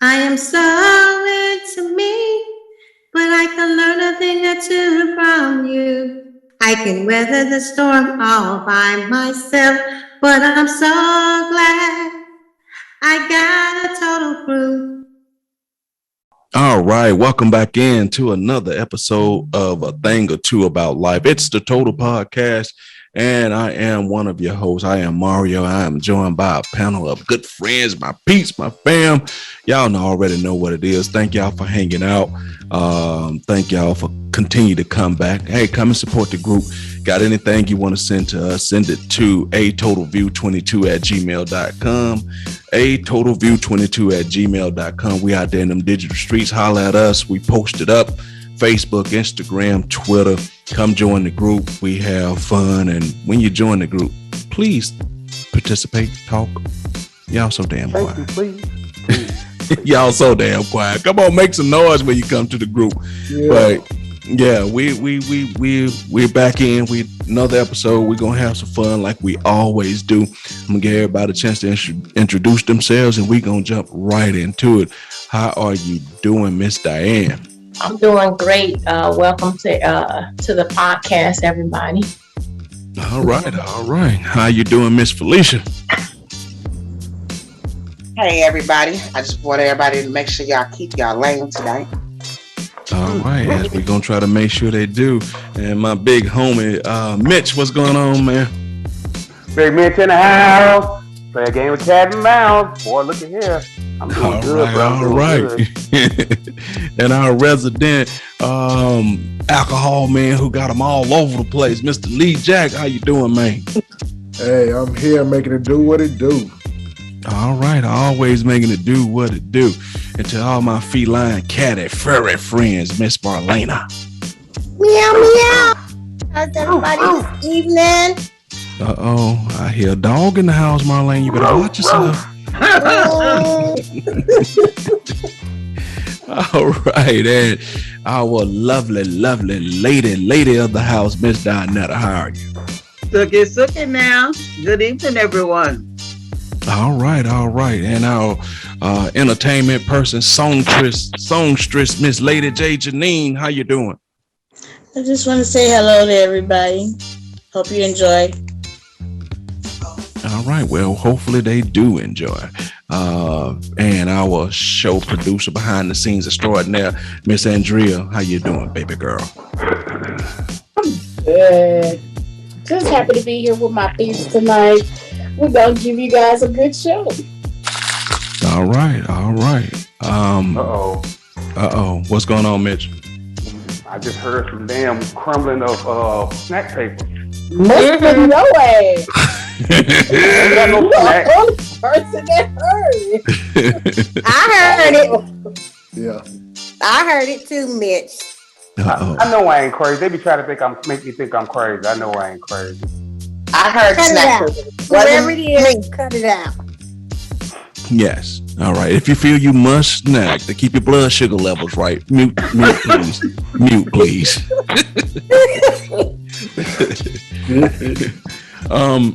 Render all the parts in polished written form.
I am so into me, but I can learn a thing or two from you. I can weather the storm all by myself, but I'm so glad I got a total crew. All right, welcome back in to another episode of A Thing or Two About Life. It's the Total Podcast, and I am one of your hosts. I am Mario. I am joined by a panel of good friends, my peeps, my fam. Y'all already know what it is. Thank y'all for hanging out. Thank y'all for continue to come back. Hey, come and support the group. Got anything you want to send to us, send it to atotalview22@gmail.com. atotalview22@gmail.com. We out there in them digital streets. Holler at us. We post it up. Facebook, Instagram, Twitter. Come join the group. We have fun. And when you join the group, please participate, talk. Y'all so damn quiet. Please. Y'all so damn quiet. Come on, make some noise when you come to the group. Yeah. But yeah, we're back in. We another episode. We're gonna have some fun like we always do. I'm gonna give everybody a chance to introduce themselves, and we're gonna jump right into it. How are you doing, Miss Diane? I'm doing great. Welcome to the podcast, everybody. All right. How you doing, Miss Felicia? Hey everybody, I just want everybody to make sure y'all keep y'all lane tonight. All right, as we're gonna try to make sure they do. And my big homie, Mitch, what's going on, man? Big Mitch in the house. Play a game of cat and mouse. Boy, look at here. I'm doing good, bro. All right. And our resident alcohol man who got them all over the place, Mr. Lee Jack, how you doing, man? Hey, I'm here making it do what it do. All right, always making it do what it do. And to all my feline, catty, furry friends, Miss Marlena. Meow, meow. How's everybody this evening? Uh-oh, I hear a dog in the house, Marlene. You better watch yourself. All right, and our lovely lady of the house, Miss Dinetta. How are you? Sookie now. Good evening, everyone. All right. And our entertainment person, songstress, Miss Lady J. Janine. How you doing? I just want to say hello to everybody. Hope you enjoy. All right. Well, hopefully they do enjoy. And our show producer behind the scenes extraordinaire, Miss Andrea. How you doing, baby girl? Good. Just happy to be here with my peeps tonight. We're gonna give you guys a good show. All right. Uh-oh. What's going on, Mitch? I just heard some damn crumbling of snack paper. No way. Ain't got no snack. The only person that heard it. I heard it. Yeah. I heard it too, Mitch. I know I ain't crazy. They be trying to make me think I'm crazy. I know I ain't crazy. I heard Cut snack. it out. Whatever it is, cut it out. Yes. All right. If you feel you must snack to keep your blood sugar levels right, mute, please. Mute, please.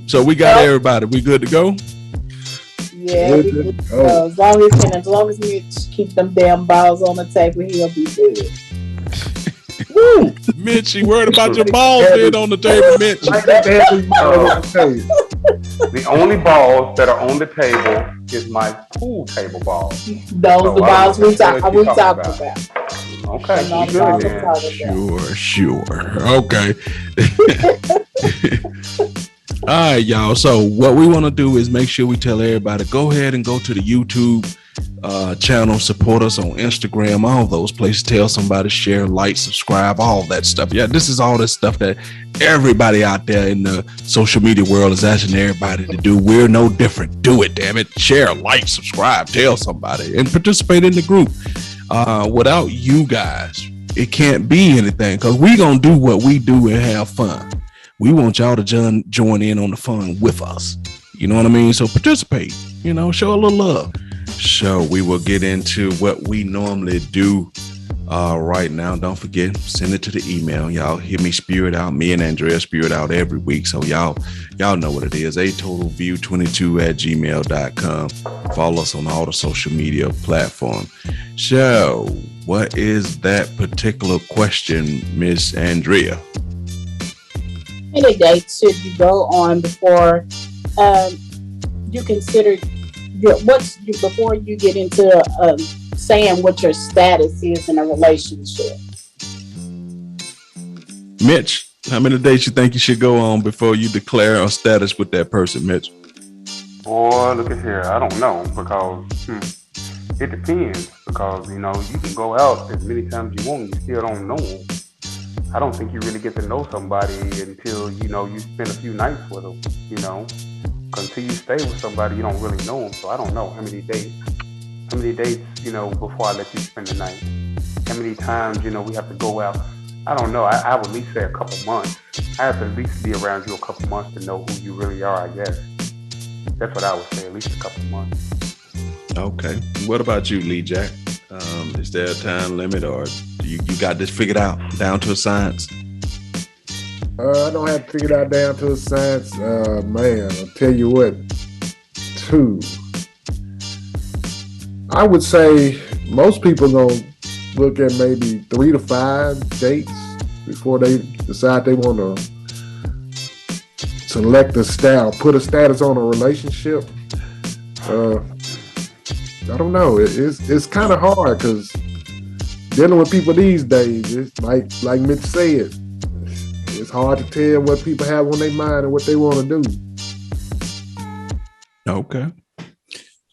So we got everybody. We good to go? Yeah, we good. As long as Mitch keep them damn balls on the table, he'll be good. Woo! Mitch, you worried about your balls being on the table, Mitch. The only balls that are on the table is my pool table balls. Those the balls we talking about. Okay, we good then. Sure. Okay. All right, y'all. So what we want to do is make sure we tell everybody, go ahead and go to the YouTube channel, support us on Instagram, all those places. Tell somebody, share, like, subscribe, all that stuff. Yeah, this is all this stuff that everybody out there in the social media world is asking everybody to do. We're no different. Do it, damn it. Share, like, subscribe, tell somebody, and participate in the group. Without you guys, it can't be anything, because we gonna do what we do and have fun. We want y'all to join in on the fun with us. You know what I mean? So participate, show a little love. So we will get into what we normally do Right now, don't forget, send it to the email. Y'all hear me spew it out. Me and Andrea spew it out every week. So y'all know what it is. atotalview22@gmail.com. Follow us on all the social media platforms. So, what is that particular question, Miss Andrea? Any dates should you go on before you consider before you get into saying what your status is in a relationship? Mitch, how many dates you think you should go on before you declare a status with that person, Mitch? Boy, look at here. I don't know because it depends. Because you can go out as many times you want, and you still don't know them. I don't think you really get to know somebody until you spend a few nights with them. Until you stay with somebody, you don't really know them. So I don't know how many dates before I let you spend the night. How many times we have to go out. I don't know. I would at least say a couple months. I have to at least be around you a couple months to know who you really are, I guess. That's what I would say, at least a couple months. Okay. What about you, Lee Jack? Is there a time limit, or you got this figured out down to a science? I don't have to figure it out down to a science. Man, I'll tell you what. 2. I would say most people gonna look at maybe 3 to 5 dates before they decide they want to select a style, put a status on a relationship. I don't know. It's kind of hard because dealing with people these days, it's like Mitch said, it's hard to tell what people have on their mind and what they want to do. Okay.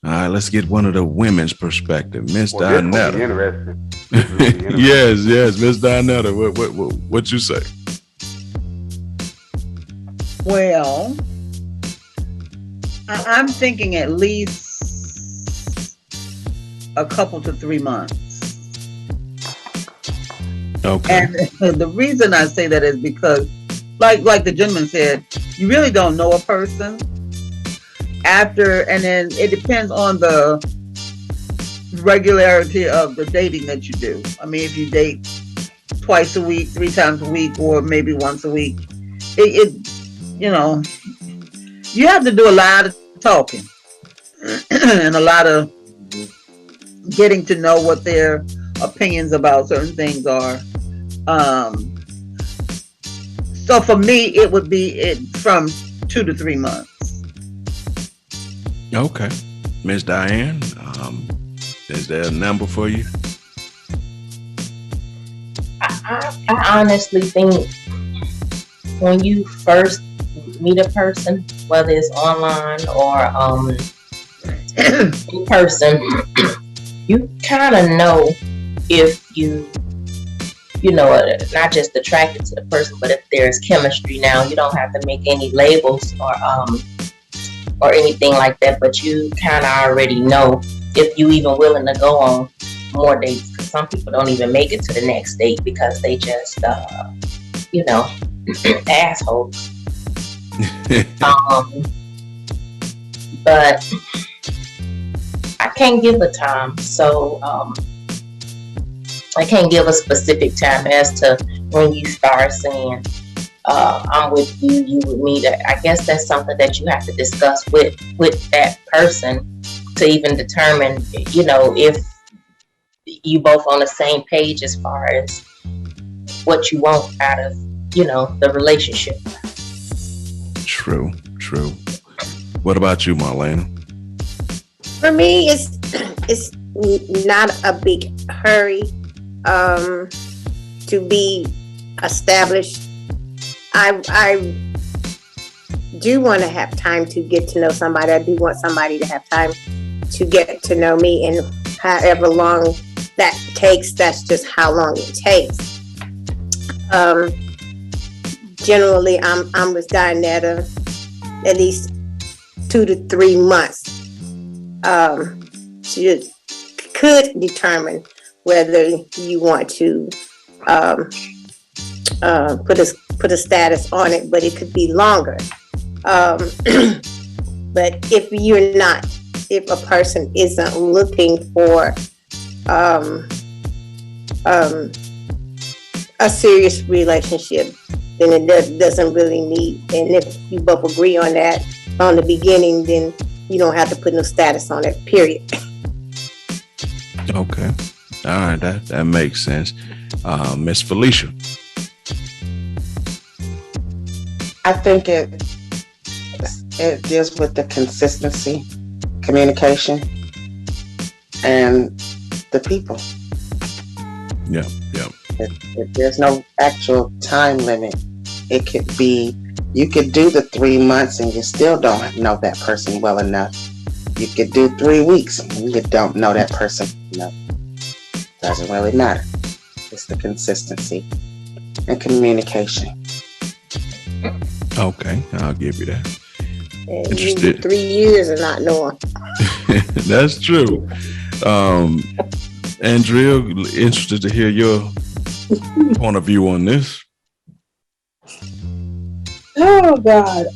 All right, let's get one of the women's perspective, Miss Dinetta. Interesting. Yes, Miss Dinetta. What you say? Well, I'm thinking at least a couple to 3 months. Okay. And the reason I say that is because, like the gentleman said, you really don't know a person and then it depends on the regularity of the dating that you do. I mean, if you date twice a week, 3 times a week, or maybe once a week, you have to do a lot of talking and a lot of getting to know what their opinions about certain things are. So for me, it would be from 2 to 3 months. Okay. Miss Diane, is there a number for you? I honestly think when you first meet a person, whether it's online or in person, you kind of know if not just attracted to the person, but if there's chemistry. Now, you don't have to make any labels or anything like that, but you kind of already know if you even willing to go on more dates, because some people don't even make it to the next date because they just assholes. But I can't give a time, so I can't give a specific time as to when you start saying I'm with you, you with me. I guess that's something that you have to discuss with that person to even determine, if you both on the same page as far as what you want out of, the relationship. True. What about you, Marlena? For me, it's not a big hurry to be established. I do want to have time to get to know somebody. I do want somebody to have time to get to know me, and however long that takes, that's just how long it takes. Generally, I'm with Dinetta at least 2 to 3 months. You could determine whether you want to put a status on it, but it could be longer. But if a person isn't looking for a serious relationship, then it doesn't really need. And if you both agree on that from the beginning, then you don't have to put no status on it. Period. Okay. All right, that makes sense. Miss Felicia. I think it deals with the consistency, communication, and the people. Yeah. There's no actual time limit. It could be, you could do the 3 months and you still don't know that person well enough. You could do 3 weeks and you don't know that person enough. Doesn't really matter. It's the consistency and communication. Okay, I'll give you that. And Interested. you 3 years and not knowing. That's true. Andrea, interested to hear your point of view on this. Oh God.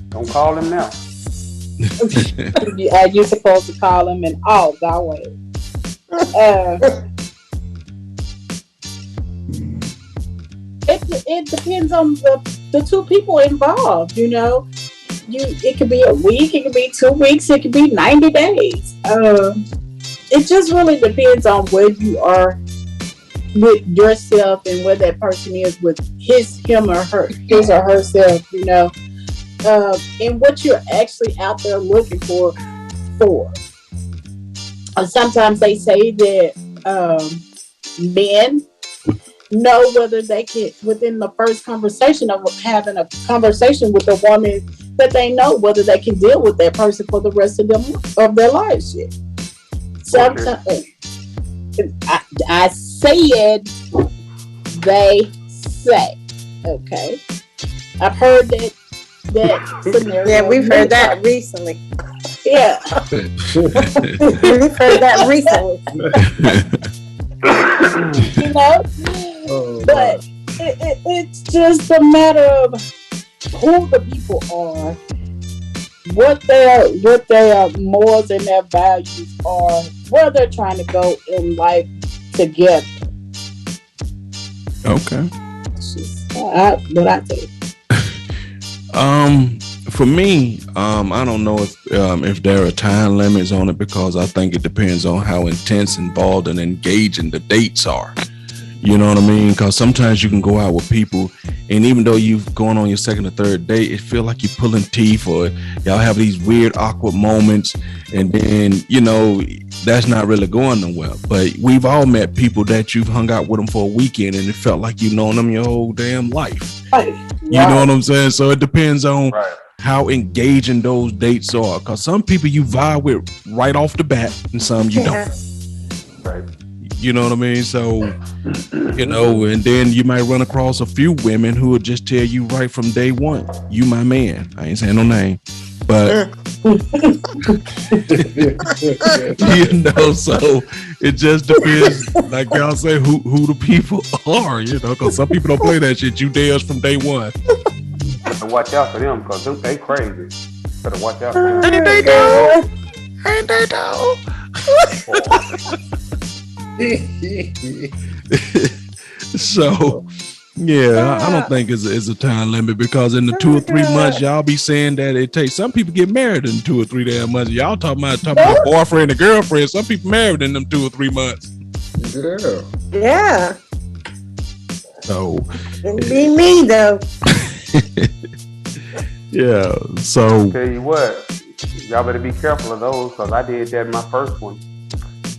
Don't call him now. You're supposed to call him in all thy ways. It depends on the two people involved, you know. It could be a week, it could be 2 weeks, it could be 90 days. It just really depends on where you are with yourself and where that person is with his or herself, you know, and what you're actually out there looking for. Sometimes they say that men know whether they can, within the first conversation of having a conversation with a woman, that they know whether they can deal with that person for the rest of their lives. Sometimes I said they say, okay. I've heard that scenario. Yeah, we've heard that recently. Yeah. We've heard that recently. You know? But it's just a matter of who the people are, what their morals and their values are, where they're trying to go in life together. Okay. It's just what I think. For me, I don't know if there are time limits on it, because I think it depends on how intense, involved, and engaging the dates are. You know what I mean? Because sometimes you can go out with people, and even though you've gone on your second or third date, it feel like you're pulling teeth, or y'all have these weird, awkward moments, and then, you know, that's not really going nowhere. But we've all met people that you've hung out with them for a weekend, and it felt like you've known them your whole damn life. Right. You know what I'm saying? So it depends on how engaging those dates are. Because some people you vibe with right off the bat, and some you don't. Right. You know what I mean? So, you know, and then you might run across a few women who will just tell you right from day one, you my man. I ain't saying no name, but you know, so it just depends, like y'all say, who the people are, you know, because some people don't play that shit. You theirs from day one. Better watch out for them, because they crazy. Better watch out for them. Ain't they though? Ain't they though? So yeah, I don't think it's a time limit, because in the 2 or 3 months y'all be saying that it takes. Some people get married in 2 or 3 damn months. Y'all talking about boyfriend and girlfriend. Some people married in them 2 or 3 months. Yeah. So It'd be me though. Yeah. So Tell you what, y'all better be careful of those, because I did that in my first one.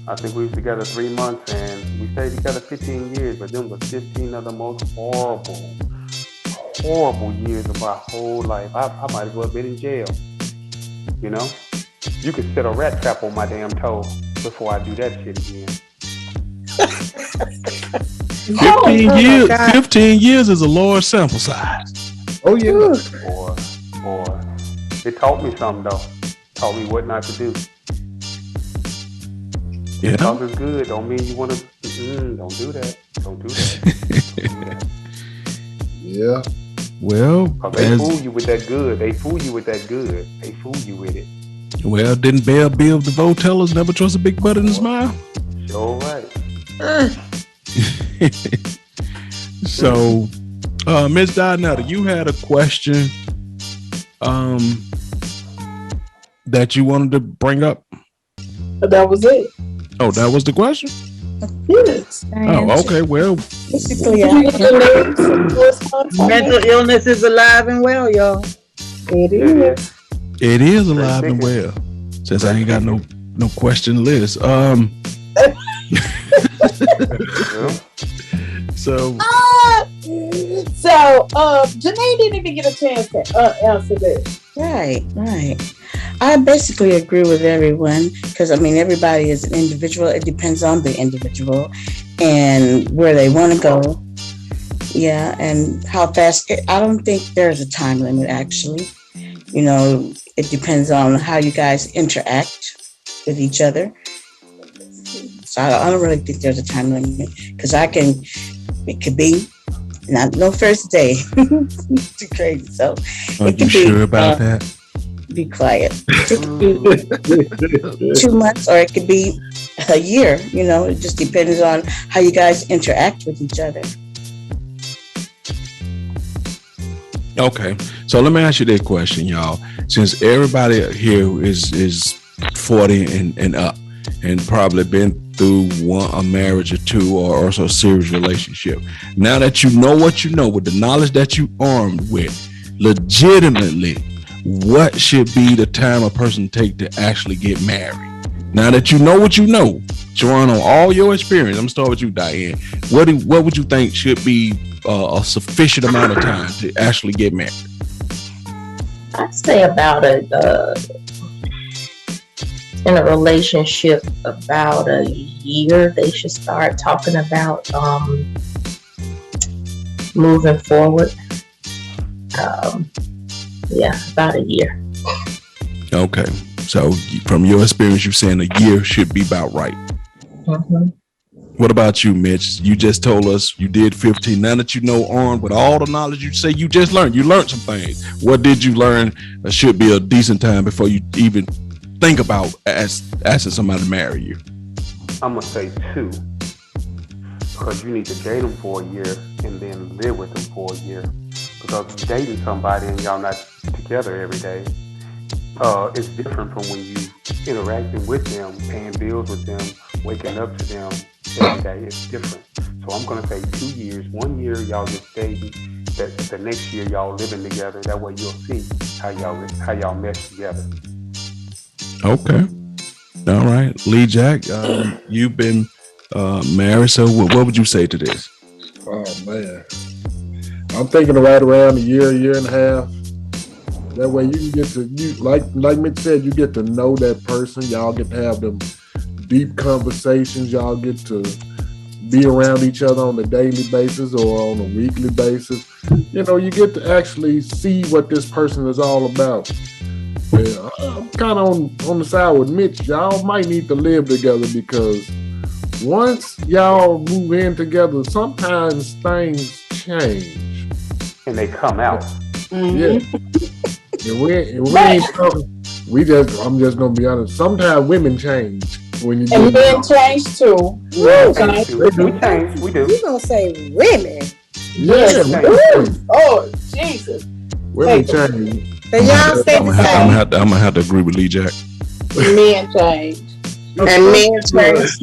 I think we was together 3 months, and we stayed together 15 years, but them was 15 of the most horrible years of my whole life. I might as well have been in jail. You know? You could set a rat trap on my damn toe before I do that shit again. 15 years is a large sample size. Oh yeah. Boy, it taught me something though. Taught me what not to do. Yeah. Talk is good. Don't mean you want to. Don't do that. Don't do that. Yeah. Well, they fool you with that good. They fool you with that good. They fool you with it. Well, didn't Bell Biv DeVoe tell us never trust a big butt in his mouth? You're right. So, Miss Donetta, you had a question that you wanted to bring up. That was it. Oh, that was the question? Yes. Oh, okay. Well, Basically, Mental illness is alive and well, y'all. It It is. is. it is alive and thinking. well. Since I ain't got no question list. Yeah. So So, Janae didn't even get a chance to answer this. right. I basically agree with everyone because I mean everybody is an individual. It depends on the individual and where they want to go. Yeah, and how fast. I don't think there's a time limit actually. You know, it depends on how you guys interact with each other. So I don't really think there's a time limit because it could be not no first day. Too crazy. So are it you could be, sure about that? be quiet. It could be 2 months or it could be a year. You know, it just depends on how you guys interact with each other. Okay, so let me ask you that question, y'all. Since everybody here is 40 and up, and probably been through a marriage or two, or also a serious relationship. Now that you know what you know, with the knowledge that you armed with, legitimately, what should be the time a person take to actually get married? Now that you know what you know, drawing on all your experience, I'm gonna start with you, Diane. What would you think should be a sufficient amount of time to actually get married? I'd say about in a relationship about a year, they should start talking about moving forward. Yeah, about a year. Okay, so from your experience, you're saying a year should be about right. Mm-hmm. What about you, Mitch? You just told us you did 15. Now that you know, armed with all the knowledge you say you just learned, you learned some things. What did you learn should be a decent time before you even think about asking somebody to marry you? I'm gonna say 2, because you need to date them for a year and then live with them for a year. Because dating somebody and y'all not together every day, it's different from when you interacting with them, paying bills with them, waking up to them every day. It's different. So I'm gonna say 2 years. 1 year y'all just dating. That the next year y'all living together. That way you'll see how y'all mesh together. Okay. All right. Lee Jack, you've been married. So what would you say to this? Oh man, I'm thinking right around a year and a half. That way you can get to like Mitch said, you get to know that person. Y'all get to have them deep conversations. Y'all get to be around each other on a daily basis or on a weekly basis. You know, you get to actually see what this person is all about. Yeah, I'm kind of on the side with Mitch. Y'all might need to live together because once y'all move in together, sometimes things change. And they come out. Yeah. And we ain't talking. I'm just gonna be honest. Sometimes women change when you And get men change too. We Change. change. We do. You gonna say women? Yes. Yeah, Oh, Jesus. women change. So y'all stay I'm the gonna same. have to agree with Lee Jack. Men change. And men change.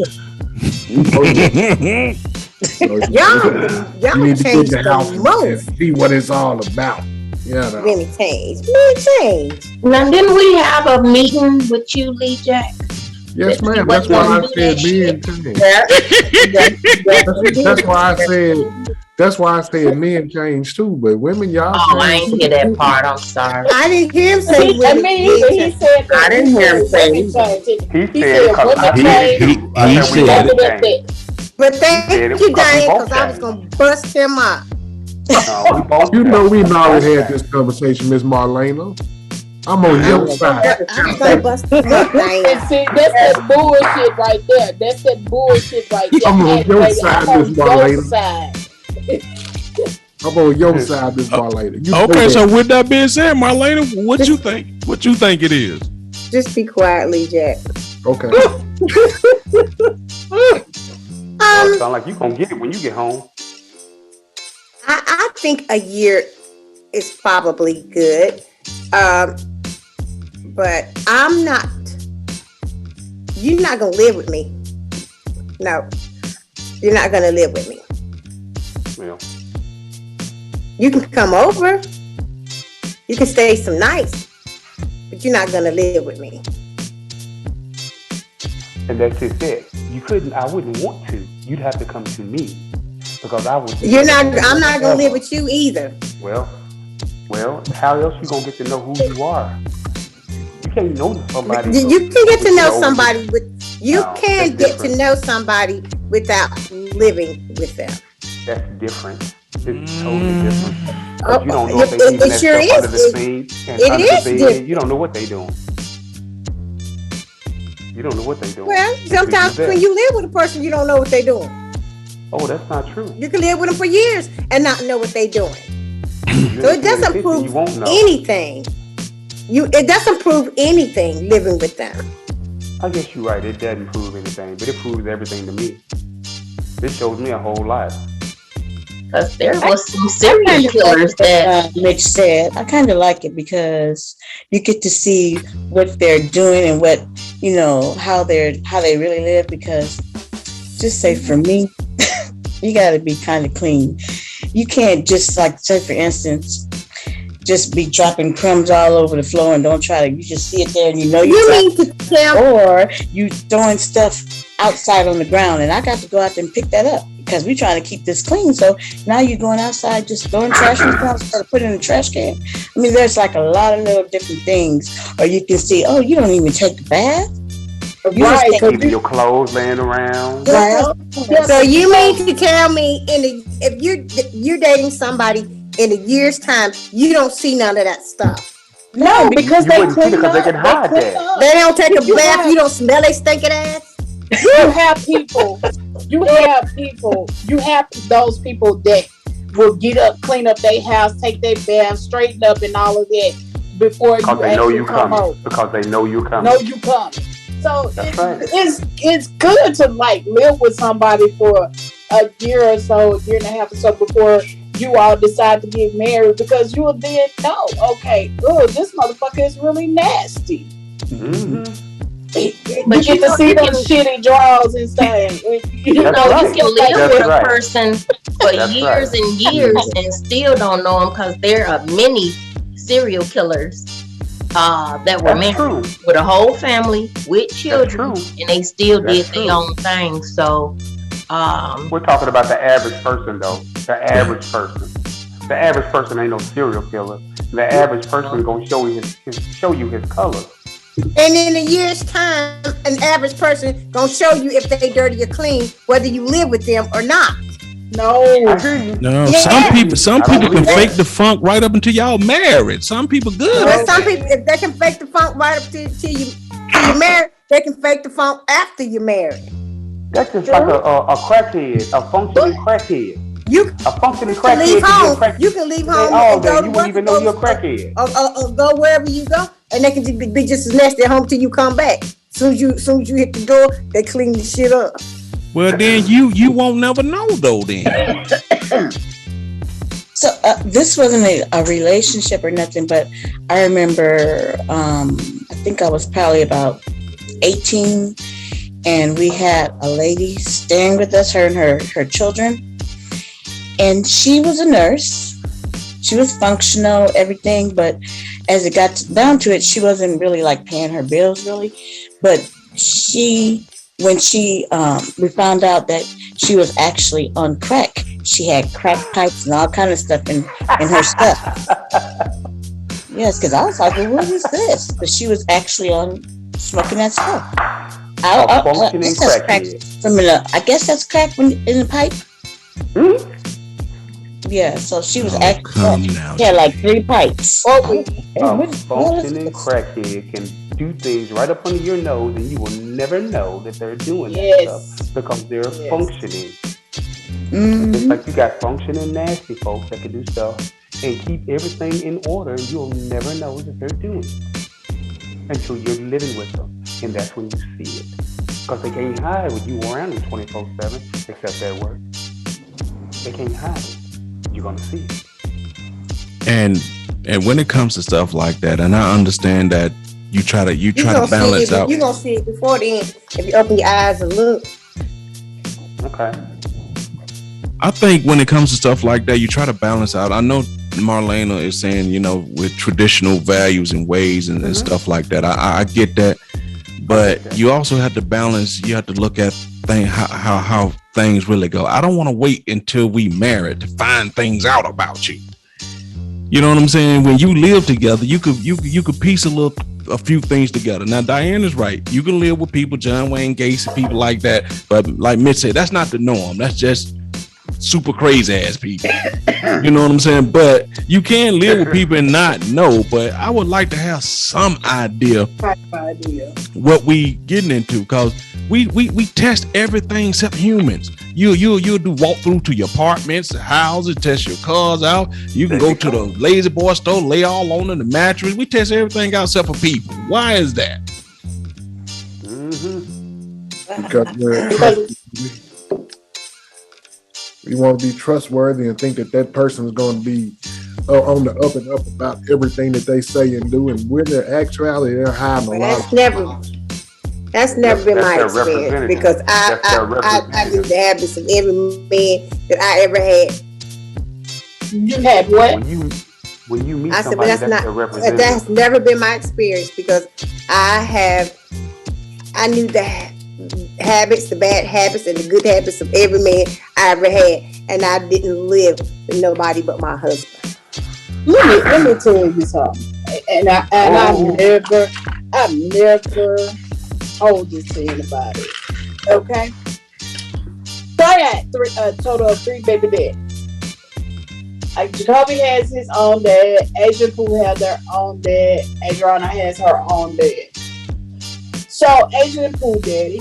Y'all You need to get change in the house the and most. see what it's all about. Yeah, no. Women change. Men change. Now, didn't we have a meeting with you, Lee Jack? Yes, ma'am. That's why I said men change. That's why I said. That's why I said men change too, but women, y'all Oh, I change. ain't hear that part. I'm sorry. I didn't hear him say I women. mean, men he change. said that. I didn't hear him say women it. change. He He said it said because I women said it change. too. I he said we said both After that, changed. But He thank said it you, because we Diane, both because I was changed. gonna bust him up. No, we both You know, we've changed. already had this conversation, Miss Marlena. I'm on your side. I was gonna bust him up, And Diane. see, that's that bullshit right there. That's that bullshit right there. I'm on Hey, your baby, side, I'm on Miss your Marlena. side. I'm on your side, Miss Marlena. You know Okay, that. so with that being said, Marlena, what you think? What you think it is? Just be quiet, Lee Jack. Okay. Well, it sound like you gonna get it when you get home. I think a year is probably good. Um, but I'm not, you're not going to live with me. No, you're not going to live with me. Yeah. You can come over, you can stay some nights, but you're not going to live with me. And that's just it. You couldn't. I wouldn't want to. You'd have to come to me because I would. You're not, I'm not going to live with you either. Well, how else you gonna get to know who you are? You can't know somebody. You can get to know somebody you No, can that's get to know somebody without living with them. That's different. It's totally different. But you don't know if they It leaving that sure stuff is. under the sink and It under is the bed. different. You don't know what they doing. You don't know what they doing. Well, sometimes when you live with a person, you don't know what they're doing. Oh, that's not true. You can live with them for years and not know what they're doing. You So it ain't paying doesn't attention, prove you won't know. anything. It doesn't prove anything living with them. I guess you're right. It doesn't prove anything, but it proves everything to me. This shows me a whole lot. Because there was some serial killers that Mitch said. I kind of like it because you get to see what they're doing and what, you know, how they really live. Because just say for me, you got to be kind of clean. You can't just, like, say for instance, just be dropping crumbs all over the floor and don't try to. You just see it there and you know you mean to tell, or you throwing stuff outside on the ground, and I got to go out there and pick that up because we're trying to keep this clean. So now you're going outside just throwing trash on the ground, start to put it in the trash can. I mean, there's like a lot of little different things. Or you can see, oh, you don't even take a bath. You Right, just Even your clothes laying around. well, so you mean to tell me if you're dating somebody in a year's time, you don't see none of that stuff? no, because You they wouldn't see it clean because they up. can hide clean that. up. They don't take a You bath. have- You don't smell they stinking ass. You have people. You have those people that will get up, clean up their house, take their bath, straighten up, and all of that before Because you they know actually you come coming. home. Because they know you coming. Know you coming. So That's right. it's good to like live with somebody for a year or so, a year and a half or so before you all decide to get married, because you will then know, okay, oh, this motherfucker is really nasty. Mm-hmm. But you get to see them shitty draws and stuff. you That's know right. you can live That's with right. a person for That's years right. and years and still don't know them because there are many serial killers that were That's married true. with a whole family with children, true. and they still That's did true. their own thing. So We're talking about the average person, though. The average person. The average person ain't no serial killer. The average person gonna show you his colors. And in a year's time, an average person gonna show you if they dirty or clean, whether you live with them or not. No. I hear you. No, Yeah. some I don't people can believe that. fake the funk right up until y'all married. Some people good. But at some that. people, if they can fake the funk right up till you married, they can fake the funk after you're married. That's just like a crackhead, a functioning crackhead. You A functioning can leave crackhead can home. be a crackhead You can leave day home all and day. go to You work won't even know you're a crackhead. or go wherever you go, and they can be just as nasty at home till you come back. Soon as you hit the door, they clean the shit up. Well, then you won't never know though. Then So this wasn't a relationship or nothing, but I remember I think I was probably about 18, and we had a lady staying with us, her and her children, and she was a nurse. She was functional, everything, but as it got down to it, she wasn't really like paying her bills really. But when we found out that she was actually on crack. She had crack pipes and all kind of stuff in her stuff. Yes, because I was like, well, what is this? But she was actually on smoking that stuff. A functioning crackhead. I guess that's crack in the pipe. Hmm? Yeah, so she was come actually now. had like 3 pipes. A functioning crackhead can do things right up under your nose, and you will never know that they're doing that stuff because they're functioning. Mm-hmm. It's like you got functioning nasty folks that can do stuff and keep everything in order, and you'll never know that they're doing it until you're living with them. and that's when you see it. Because they can't hide with you around them 24/7, except at work. They can't hide it. You're gonna see it. And when it comes to stuff like that, and I understand that you try to balance out. You're gonna see it before then if you open your eyes and look. Okay. I think when it comes to stuff like that, you try to balance out. I know Marlena is saying, with traditional values and ways and stuff like that. I get that, but you also have to balance. You have to look at how things really go. I don't want to wait until we married to find things out about you. You know what I'm saying? When you live together, you could piece a few things together. Now, Diane is right. You can live with people, John Wayne Gacy, people like that. But like Mitch said, that's not the norm. That's just super crazy ass people. You know what I'm saying? But you can live with people and not know. But I would like to have some idea what we getting into, because we test everything except humans. You'll do walkthrough to your apartments, houses, test your cars out. You can go to the Lazy Boy store, lay all on the mattress. We test everything out except for people. Why is that? Because we want to be trustworthy and think that person is going to be on the up and up about everything that they say and do, and when in actuality they're hiding a lot. That's never been my experience, because I knew the habits of every man that I ever had. You had what? When you meet I said, somebody, but that's never been my experience, because I knew the habits, the bad habits, and the good habits of every man I ever had, and I didn't live with nobody but my husband. Let me tell you something, and I've never told this to anybody. Okay, so I got a total of 3 baby daddies. Jacoby has his own dad. Asia Pooh has their own dad. Adriana has her own dad. So Asia and Pooh daddy,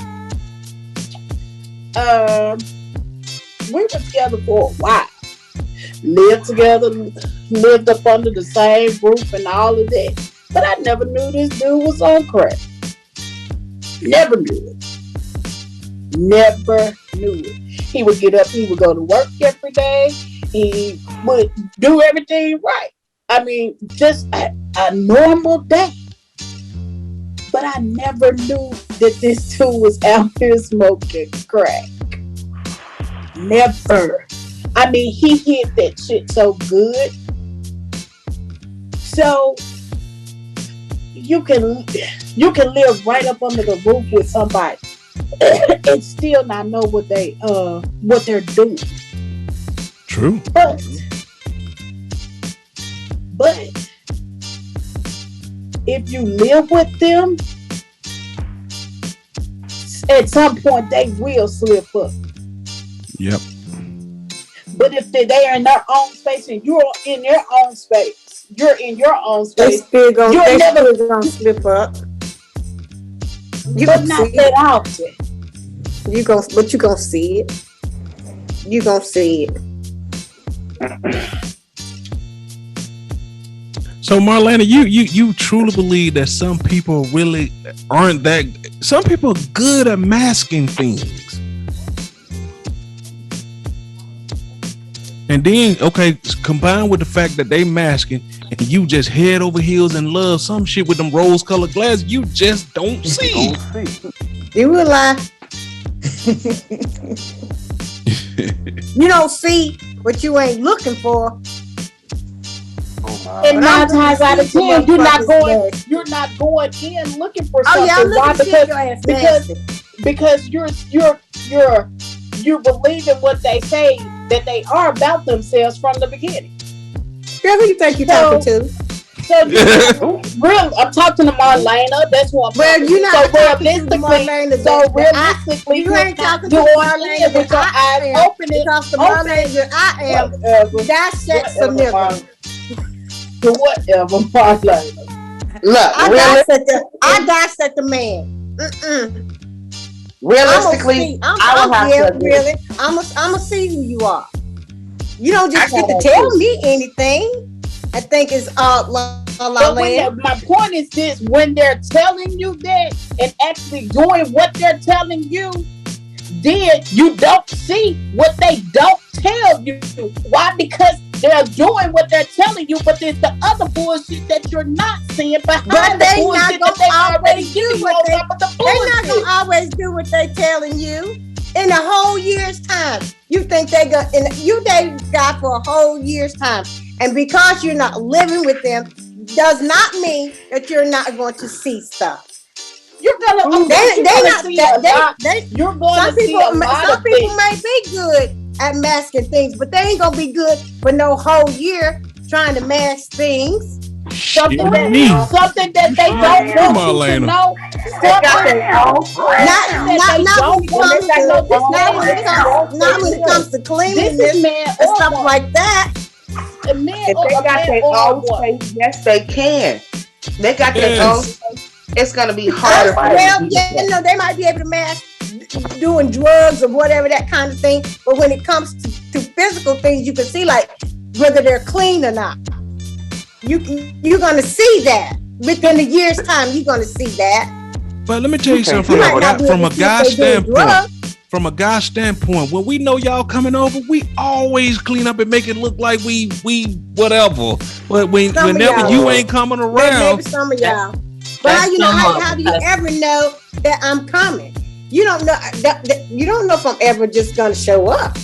we were together for a while. Lived together, lived up under the same roof and all of that. But I never knew this dude was on crack. Never knew it. Never knew it. He would get up, he would go to work every day. He would do everything right. I mean, just a normal day. But I never knew that this dude was out here smoking crack. Never. I mean, he hid that shit so good. So you can live right up under the roof with somebody and still not know what they're doing. True. But if you live with them, at some point they will slip up. Yep. But if they are in their own space and you're in your own space, they still gonna slip up. But not that often. But you gonna see it. You gonna see it. So Marlena, you truly believe that some people really aren't that? Some people are good at masking things. And then, okay, combined with the fact that they masking and you just head over heels in love, some shit with them rose-colored glasses, you just don't see. You will lie. You don't see what you ain't looking for. And 9 times out of 10, you're not going in looking for something. Why? Because you believe in what they say that they are about themselves from the beginning. Girl, who you think you're talking to? So real, I'm talking to Marlena. That's what I'm talking to. You're not talking to Marlena. So realistically, you ain't talking to Marlena with your eyes open. Because the Marlena I am, dissect the nigga. To whatever, Marlena. Look, I dissect the man. Realistically, I will have to agree. Really, I'ma see who you are. You don't just get to tell me anything. I think it's like But my point is this: when they're telling you that and actually doing what they're telling you, then you don't see what they don't tell you. Why? Because they're doing what they're telling you, but there's the other bullshit that you're not seeing behind But the they bullshit not that they gonna already always giving do you what on they. top of the They're not bullshit. gonna always do what they telling you. In a whole year's time, you think they gonna? You date God for a whole year's time, and because you're not living with them, does not mean that you're not going to see stuff. You're gonna, of They course, you're they gonna not see a lot. they. You're going Some to see a lot some of people things. may be good at masking things, but they ain't gonna be good for no whole year trying to mask things. Something that Me. they don't want you to know. They got Something, their own something that they Not when don't it want comes you to to know. This not when it comes to This is cleanliness man and or stuff woman. like that. A man If or they a got man their or a own woman. space, yes, they can. They got their own Yes. space. It's gonna be harder for them Well, to do yeah, that. they might be able to mask doing drugs or whatever, that kind of thing. But when it comes to physical things, you can see like whether they're clean or not. You're gonna see that within a year's time. You're gonna see that. But let me tell you something You might not be from able a to see if guy they doing standpoint. drugs. From a guy standpoint, when we know y'all coming over, we always clean up and make it look like we whatever. But whenever y'all. you ain't coming around, Maybe some of y'all. But how do you ever know that I'm coming? You don't know. You don't know if I'm ever just gonna show up.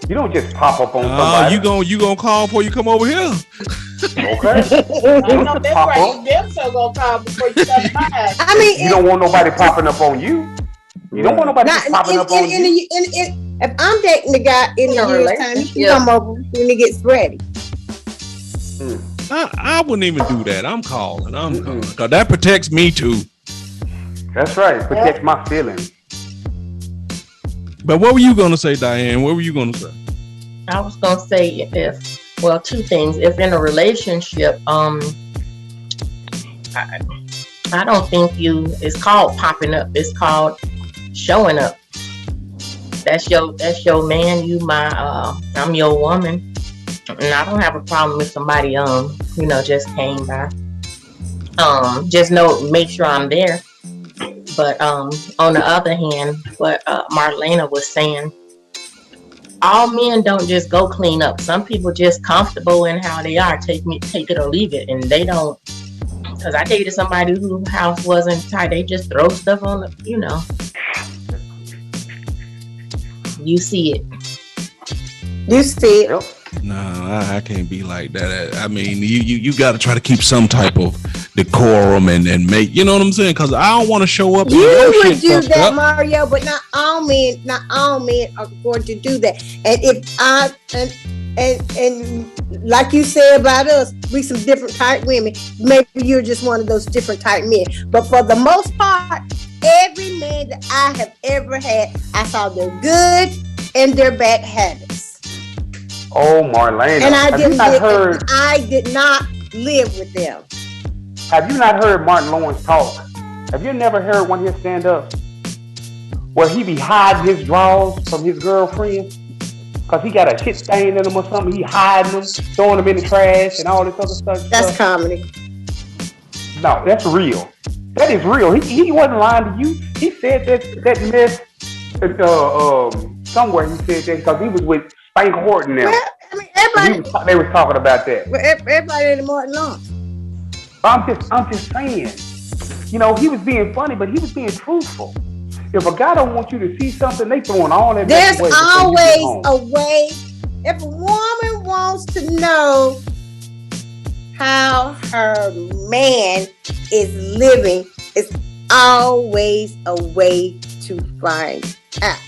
You don't just pop up on somebody. you gonna call before you come over here. Okay. I know that's right. You damn sure gonna call before you come by. I mean, You don't want nobody popping up on you. You don't want nobody just popping up on you. If I'm dating the guy in a year's time, he can come over when he gets ready. I wouldn't even do that. I'm calling. Cause that protects me too. That's right. Protects my feelings. But what were you gonna say, Diane? What were you gonna say? I was gonna say two things. If in a relationship, I don't think it's called popping up. It's called showing up. That's your man. I'm your woman, and I don't have a problem if somebody just came by. Just make sure I'm there. But on the other hand, what Marlena was saying, all men don't just go clean up. Some people just comfortable in how they are. Take it or leave it, and they don't. Because I dated somebody whose house wasn't tight. They just throw stuff on the. You see it. You see it. Yep. No, I can't be like that. I mean, you got to try to keep some type of decorum and make, you know what I'm saying? Because I don't want to show up. You would do that, Mario, but not all men are going to do that. And if and like you said about us, we some different type women. Maybe you're just one of those different type men. But for the most part, every man that I have ever had, I saw their good and their bad habits. Oh, Marlena. And I did not live with them. Have you not heard Martin Lawrence talk? Have you never heard one of his stand-ups where he be hiding his drawers from his girlfriend because he got a shit stain in them or something? He hiding them, throwing them in the trash and all this other stuff. That's comedy. No, that's real. That is real. He wasn't lying to you. He said that mess somewhere. He said that because he was with Spank Horton now. Well, I mean, everybody. They was talking about that. Well, everybody in the Martin Lawrence. I'm just saying. He was being funny, but he was being truthful. If a guy don't want you to see something, they throwing all that. There's always a way. If a woman wants to know how her man is living, it's always a way to find out.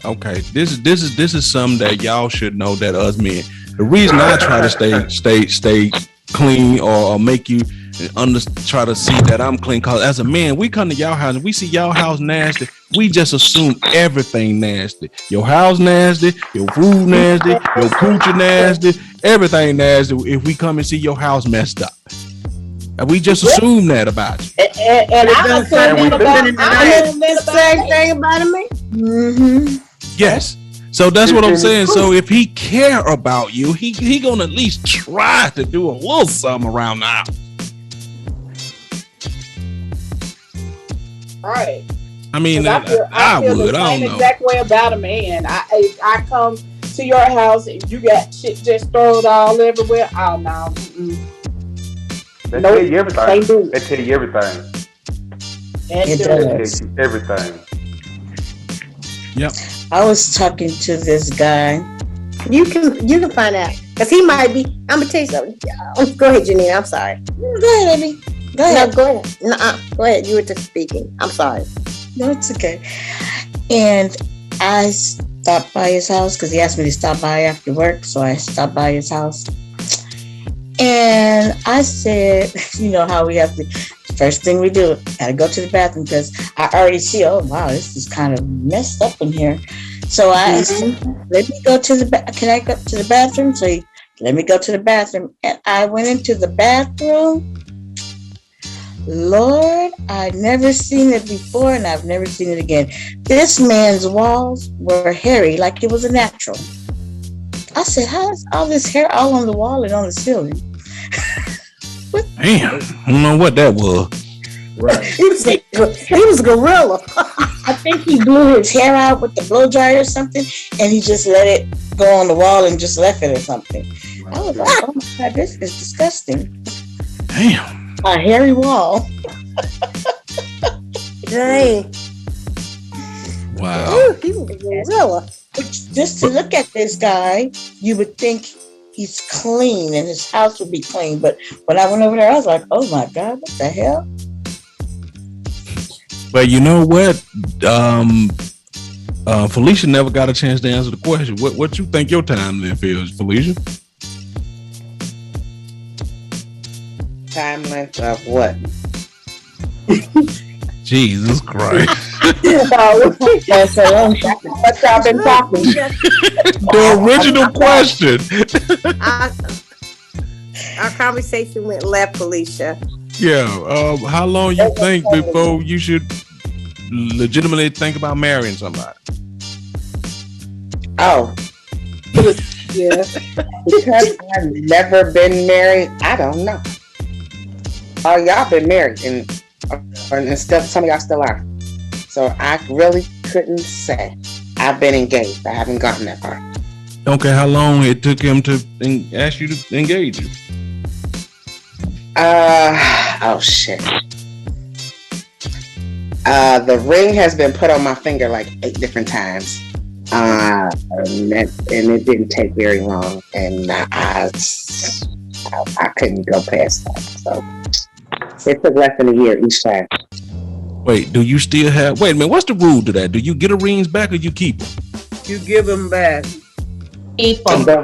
Okay. This is something that y'all should know, that us men. The reason I try to stay clean or make you try to see that I'm clean, cause as a man, we come to y'all house and we see y'all house nasty. We just assume everything nasty. Your house nasty, your food nasty, your coochie nasty, everything nasty. If we come and see your house messed up, and we just assume that about you. And I assume that about the same thing about me. Yes. So that's what I'm It's saying. true. So if he care about you, he gonna at least try to do a little something around now. Right. I mean, 'Cause I feel the would. I same don't know. exact way about a man. I come to your house and you got shit just thrown all everywhere. Oh no. They Nope. tell you everything. Can't do They it. tell you everything. Can't It do They it. tell does. you everything. Yep. I was talking to this guy. You can find out because he might be. I'm gonna tell you something. Go ahead, Janine. I'm sorry. Go ahead, Abby. Go No, ahead. go ahead. Nuh-uh. Go ahead. You were just speaking. I'm sorry. No, it's okay. And I stopped by his house because he asked me to stop by after work. So I stopped by his house. And I said, you know how we have to, first thing we do, gotta go to the bathroom because I already see, oh wow, this is kind of messed up in here. So I said, let me go to can I go to the bathroom? So he let me go to the bathroom. And I went into the bathroom. Lord, I've never seen it before and I've never seen it again. This man's walls were hairy like it was a natural. I said, how is all this hair all on the wall and on the ceiling? Damn, I don't know what that was. Right. He was a gorilla. I think he blew his hair out with the blow dryer or something, and he just let it go on the wall and just left it or something. I was like, oh my God, this is disgusting. Damn. A hairy wall. Dang. Wow. Ooh, he was a gorilla. Just to look at this guy, you would think he's clean and his house would be clean. But when I went over there, I was like, oh my God, what the hell? But you know what? Felicia never got a chance to answer the question. What you think your time length is, Felicia? Time length of what? Jesus Christ. That's a long time. What y'all been talking? The original question. Our conversation went left, Felicia. Yeah. How long you think before you should legitimately think about marrying somebody? Oh, Yeah. because I've never been married, I don't know. Oh, y'all been married and still, some of y'all still are. So I really couldn't say. I've been engaged. I haven't gotten that far. Okay, how long it took him to ask you to engage you? Oh shit. The ring has been put on my finger like 8 different times. And it didn't take very long, and I couldn't go past that. So it took less than a year each time. Wait, do you still have? Wait a minute. What's the rule to that? Do you get a rings back or you keep them? You give them back. Keep them. The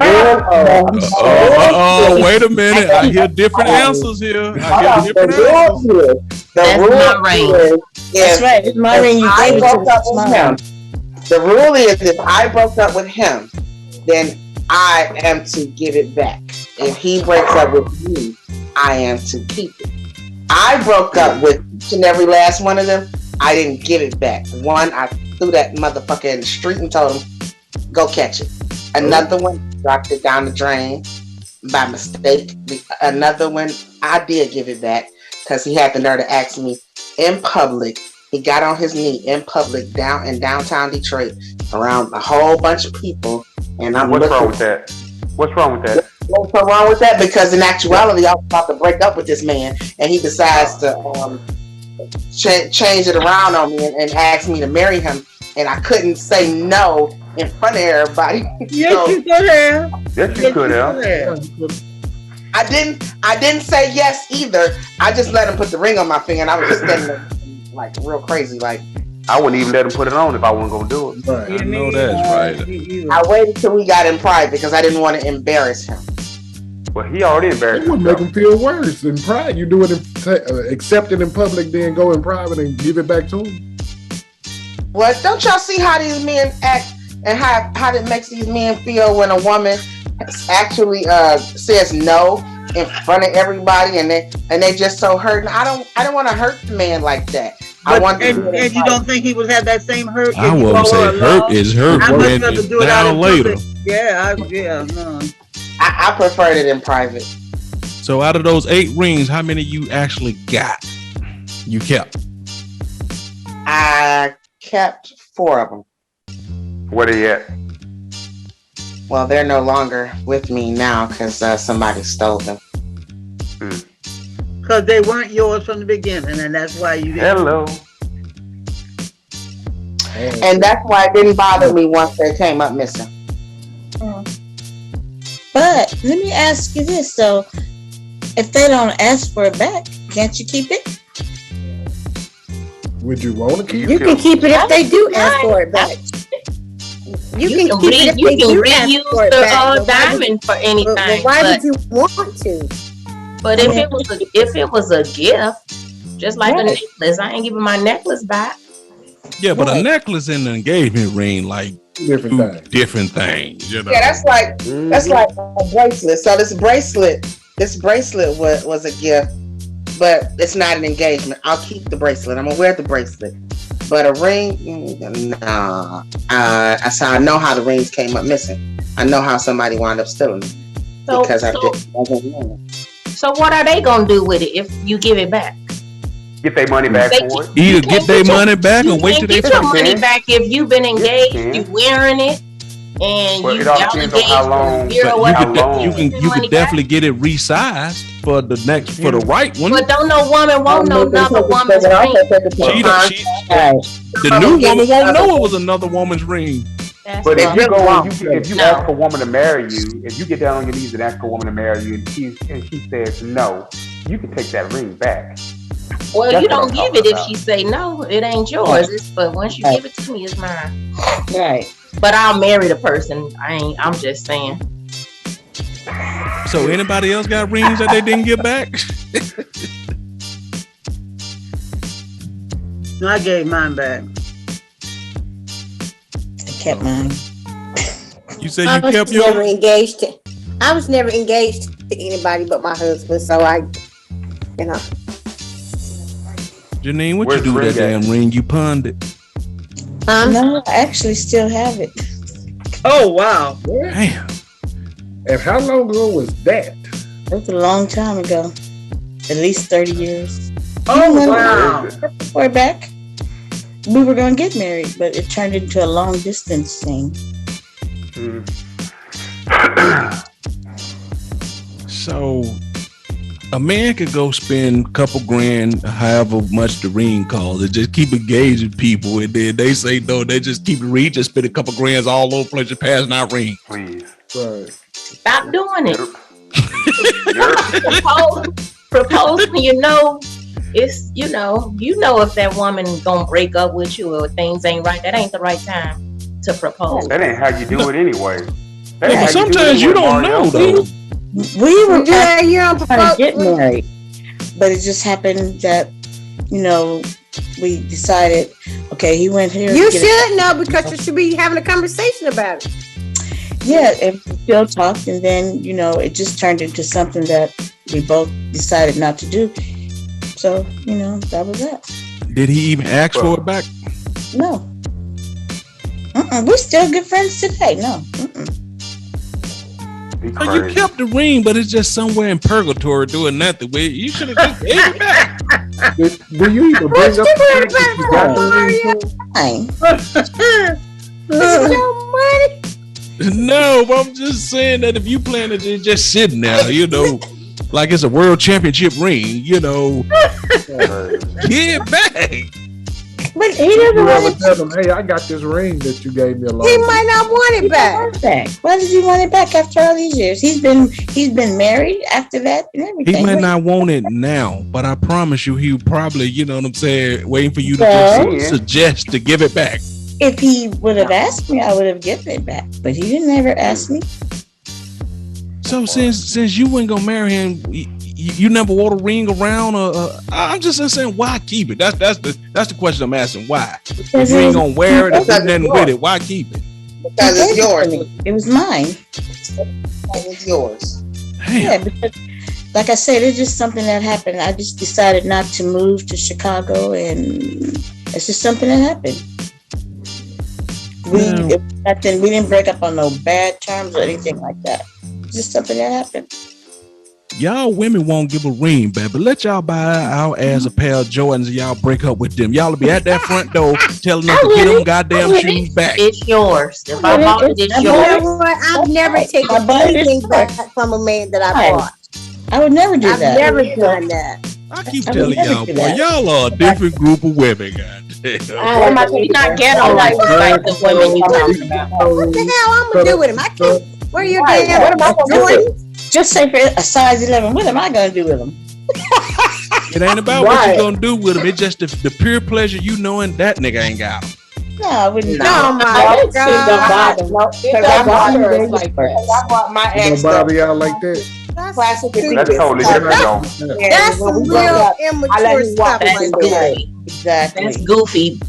rule, Wait a minute. I hear different answers here. I hear the different rule answers. is, That's my ring. That's right. It's my ring. You I gave it broke to up with him. The rule is if I broke up with him, then I am to give it back. If he breaks up with me, I am to keep it. I broke up with each and every last one of them. I didn't give it back. One, I threw that motherfucker in the street and told him, go catch it. Another one, dropped it down the drain by mistake. Another one, I did give it back because he had the nerve to ask me in public. He got on his knee in public in downtown Detroit around a whole bunch of people. And I'm What's wrong with that? What's wrong with that? What's so wrong with that? Because in actuality, I was about to break up with this man, and he decides to change it around on me and ask me to marry him. And I couldn't say no in front of everybody. Yes, So you could have. Yes, you could have. I didn't say yes either. I just let him put the ring on my finger, and I was just standing there like real crazy. Like I wouldn't even let him put it on if I wasn't gonna do it. Right. I know that's right. I waited till we got in private because I didn't want to embarrass him. Well, he already It embarrassed would make himself. him feel worse. In pride, you do it, accept it in public, then go in private and give it back to him. Well, don't y'all see how these men act and how it makes these men feel when a woman actually says no in front of everybody, and they just so hurting. I don't want to hurt the man like that. I But want to do it in and you private. don't think he would have that same hurt I if you wouldn't owe say her a hurt love? is hurt I much when rather it's do it out down in later. public. Yeah, no. I preferred it in private. So out of those 8 rings, how many you actually got? You kept. I kept 4 of them. Where they at? Well, they're no longer with me now because somebody stole them. Because they weren't yours from the beginning, and that's why you didn't. Hello. And that's why it didn't bother me once they came up missing. But let me ask you this: so, if they don't ask for it back, can't you keep it? Would you want to keep You it? can keep it if they do ask for it back. You can keep it if they do ask reuse for it the back. But why would- diamond for anything. Well, why would you want to? But if it was a gift, just like a necklace, I ain't giving my necklace back. Yeah, but a Right. necklace and an engagement ring, like Different two thing. different things. You know? Yeah, that's like a bracelet. So this bracelet was a gift, but it's not an engagement. I'll keep the bracelet. I'm gonna wear the bracelet, but a ring, nah. So I know how the rings came up missing. I know how somebody wound up stealing them because I wasn't knowing. So what are they gonna do with it if you give it back? Get their money back for it. Either get their money back or You wait till can't they get your come money in. back if you've been engaged, can. you wearing it, and Well, you it all y'all depends on engaged how for long- a year But or you whatever. could, long? you can Money definitely get it resized for the next for the right one. But don't no woman want no another woman's ring. She don't, the new woman won't know it was another woman's ring. That's But if wrong. you go and if you No. ask a woman to marry you, if you get down on your knees and ask a woman to marry you, and she says no, you can take that ring back. Well, That's you what I'm don't give talking it if about. she say no, it ain't yours. But once you give it to me, it's mine. Right. But I'll marry the person. I'm just saying. So anybody else got rings that they didn't get back? No, I gave mine back. I kept mine. You said I you was kept never yours. engaged to. I was never engaged to anybody but my husband. So you know. Janine, what Where's you do with the that ring damn ring? You pawned it. No, I actually still have it. Oh wow! Damn. And how long ago was that? It was a long time ago. At least 30 years. Oh You know, wow! Before back, we were going to get married, but it turned into a long distance thing. So a man could go spend a couple grand, however much the ring costs, and just keep engaging people, and then they say no, they just keep the ring, just spend a couple grands all over the place, just passing out ring. Please. Right. Stop doing it. Yerp. Propose when you know it's you know if that woman gonna break up with you or things ain't right. That ain't the right time to propose. That ain't how you do it anyway. That ain't Yeah, how but do it sometimes you anyway, don't Mario. know though. We were Yeah, you don't trying to get propose. married, but it just happened that, we decided, okay, he went here. You to get should know because you should be having a conversation about it. Yeah, and we still talked, and then, it just turned into something that we both decided not to do. So, that was that. Did he even ask for it back? No. We're still good friends today. No. So you kept the ring, but it's just somewhere in purgatory doing nothing with it. You should have just gave it back. Do you even bring up the fact that you got the ring? Fine. It's your money. No, but I'm just saying that if you plan it just sitting there, like it's a world championship ring, give it back. But he doesn't You want ever it tell them, hey, I got this ring that you gave me a long He time. might not want it back. back. Why does he want it back after all these years? He's been married after that and everything. He might not want it now, but I promise you, he probably, waiting for you to Well, just suggest to give it back. If he would have asked me, I would have given it back. But he didn't ever ask me. So since you weren't gonna marry him, you never wore the ring around, I'm just saying, why keep it? That's the question I'm asking. Why? If you ain't gonna wear it, if you nothing with it, why keep it? Because it's yours. It was mine. It's yours. Damn. Yeah, because like I said, it's just something that happened. I just decided not to move to Chicago, and it's just something that happened. Yeah. We didn't break up on no bad terms or anything like that. It's just something that happened. Y'all women won't give a ring back, but let y'all buy our ass a pair of Jordans and y'all break up with them. Y'all will be at that front door telling us to get them goddamn shoes back. It's yours. If I bought it, it's You know yours. what? I've never right. taken My buddy is anything right. back from a man that I Right. bought. I would never do I've that. never done that. I keep I would telling never y'all, do boy, that. y'all are a different group of women, goddamn. What am I we not ghetto like the women you talking about? What the hell I'm gonna do with him? I can't wear your Right. damn What am I gonna do with Jordans. him? Just say for a size 11. What am I gonna do with him? It ain't about what you gonna do with them. It's just the pure pleasure you knowing that nigga ain't got them. No, I wouldn't. Oh my That shit don't God. bother me. It Because don't I bought bother her us like first. that. I bought my It don't ex bother the y'all like that. That's classic stupid. That's Adidas. totally What different, about though. that? That's When some we broke real up, I let immature him walk stuff me That's right through there. that. goofy. Exactly. That's goofy.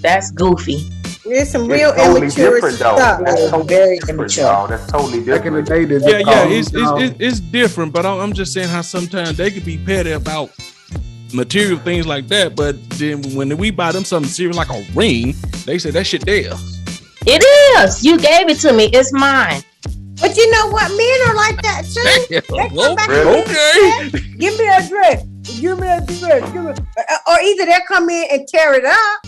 That's goofy. There's some It's real totally immature different, though. stuff. That's Yeah, totally very different, immature. y'all. That's totally Back in the different. day, Yeah, yeah, Because it's different, but I'm just saying how sometimes they could be petty about material things like that, but then when we buy them something serious like a ring, they say that shit there. It is. You gave it to me. It's mine. But you know what? Men are like that too. They come back Really? and say, give me a dress. Give me a dress. Or either they'll come in and tear it up.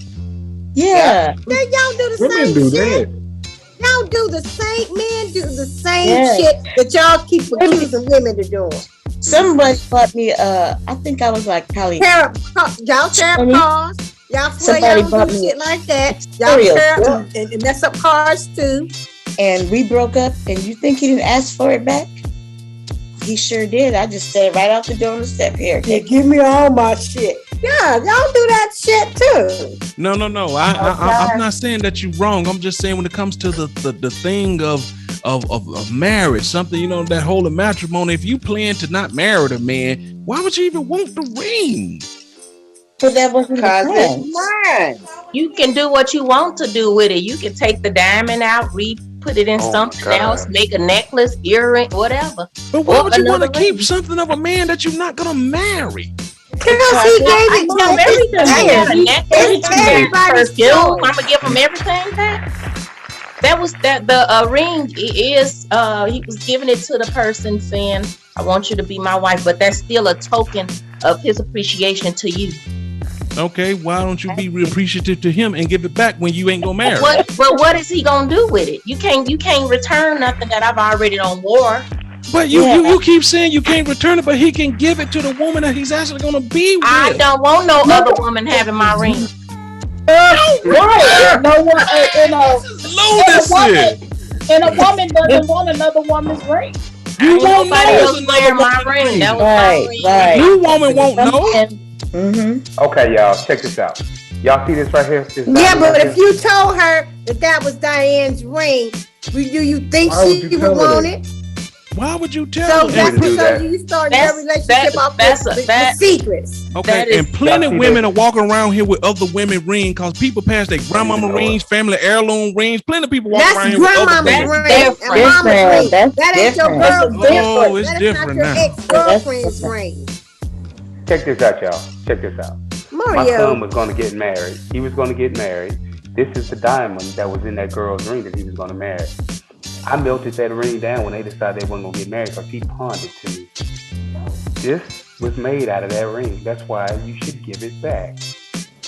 Yeah. Then y'all do the women same do shit. that. Y'all do the same. Men do the same Yeah. shit that y'all keep accusing women of doing. Somebody bought me I think I was like probably Y'all tear up Mhm. cars. Y'all swear Somebody y'all don't bought do me shit like that. Y'all cereal. tear up and mess up cars too. And we broke up, and you think he didn't ask for it back? He sure did. I just said right off the door on the step here. Yeah, give me all my shit. Yeah, y'all do that shit too. No. I'm not saying that you're wrong. I'm just saying when it comes to the thing of marriage, something, you know, that whole matrimony. If you plan to not marry the man, why would you even want the ring? But that wasn't the Because plan. it's mine. You can do what you want to do with it. You can take the diamond out, put it in Oh my something God. else, make a necklace, earring, whatever. But why Or would you want to another keep ring. something of a man that you're not gonna marry? Because he gave it I give him to everything. I got a you. necklace, It's everybody's perfume. choice. I'm gonna give him everything back. That was that the ring is he was giving it to the person saying, I want you to be my wife, but that's still a token of his appreciation to you. Okay, why don't you be appreciative to him and give it back when you ain't gonna marry? What is he gonna do with it? You can't return nothing that I've already done wore. But you keep saying you can't return it, but he can give it to the woman that he's actually gonna be with. I don't want no other woman having my ring. Right. No one, Lunacy. and a woman doesn't want another woman's ring. You won't Nobody know else it's wearing another my woman's ring. That was Right, my ring. right. New woman won't know. Mm-hmm. Okay, y'all, check this out. Y'all see this right here? This Yeah, diamond but right if here? you told her that was Diane's ring, do you think Why would she you would tell her want that? it? Why would you So tell him? that's wouldn't do because that. you started That's- your relationship off that's- with that- secrets. Okay, That is- and plenty Y'all see women this? are walking around here with other women rings because people pass their grandmama know rings, it. family heirloom rings. Plenty of people walk That's around here with other grandmama's women. ring That's and mama's different. ring. That's That ain't your different. girlfriend. Oh, it's That is different not your now. ex-girlfriend's different. ring. Check this out, y'all. Check this out. My Mario. son was going to get married. He was going to get married. This is the diamond that was in that girl's ring that he was going to marry. I melted that ring down when they decided they weren't going to get married because he pawned it to me. This was made out of that ring. That's why you should give it back.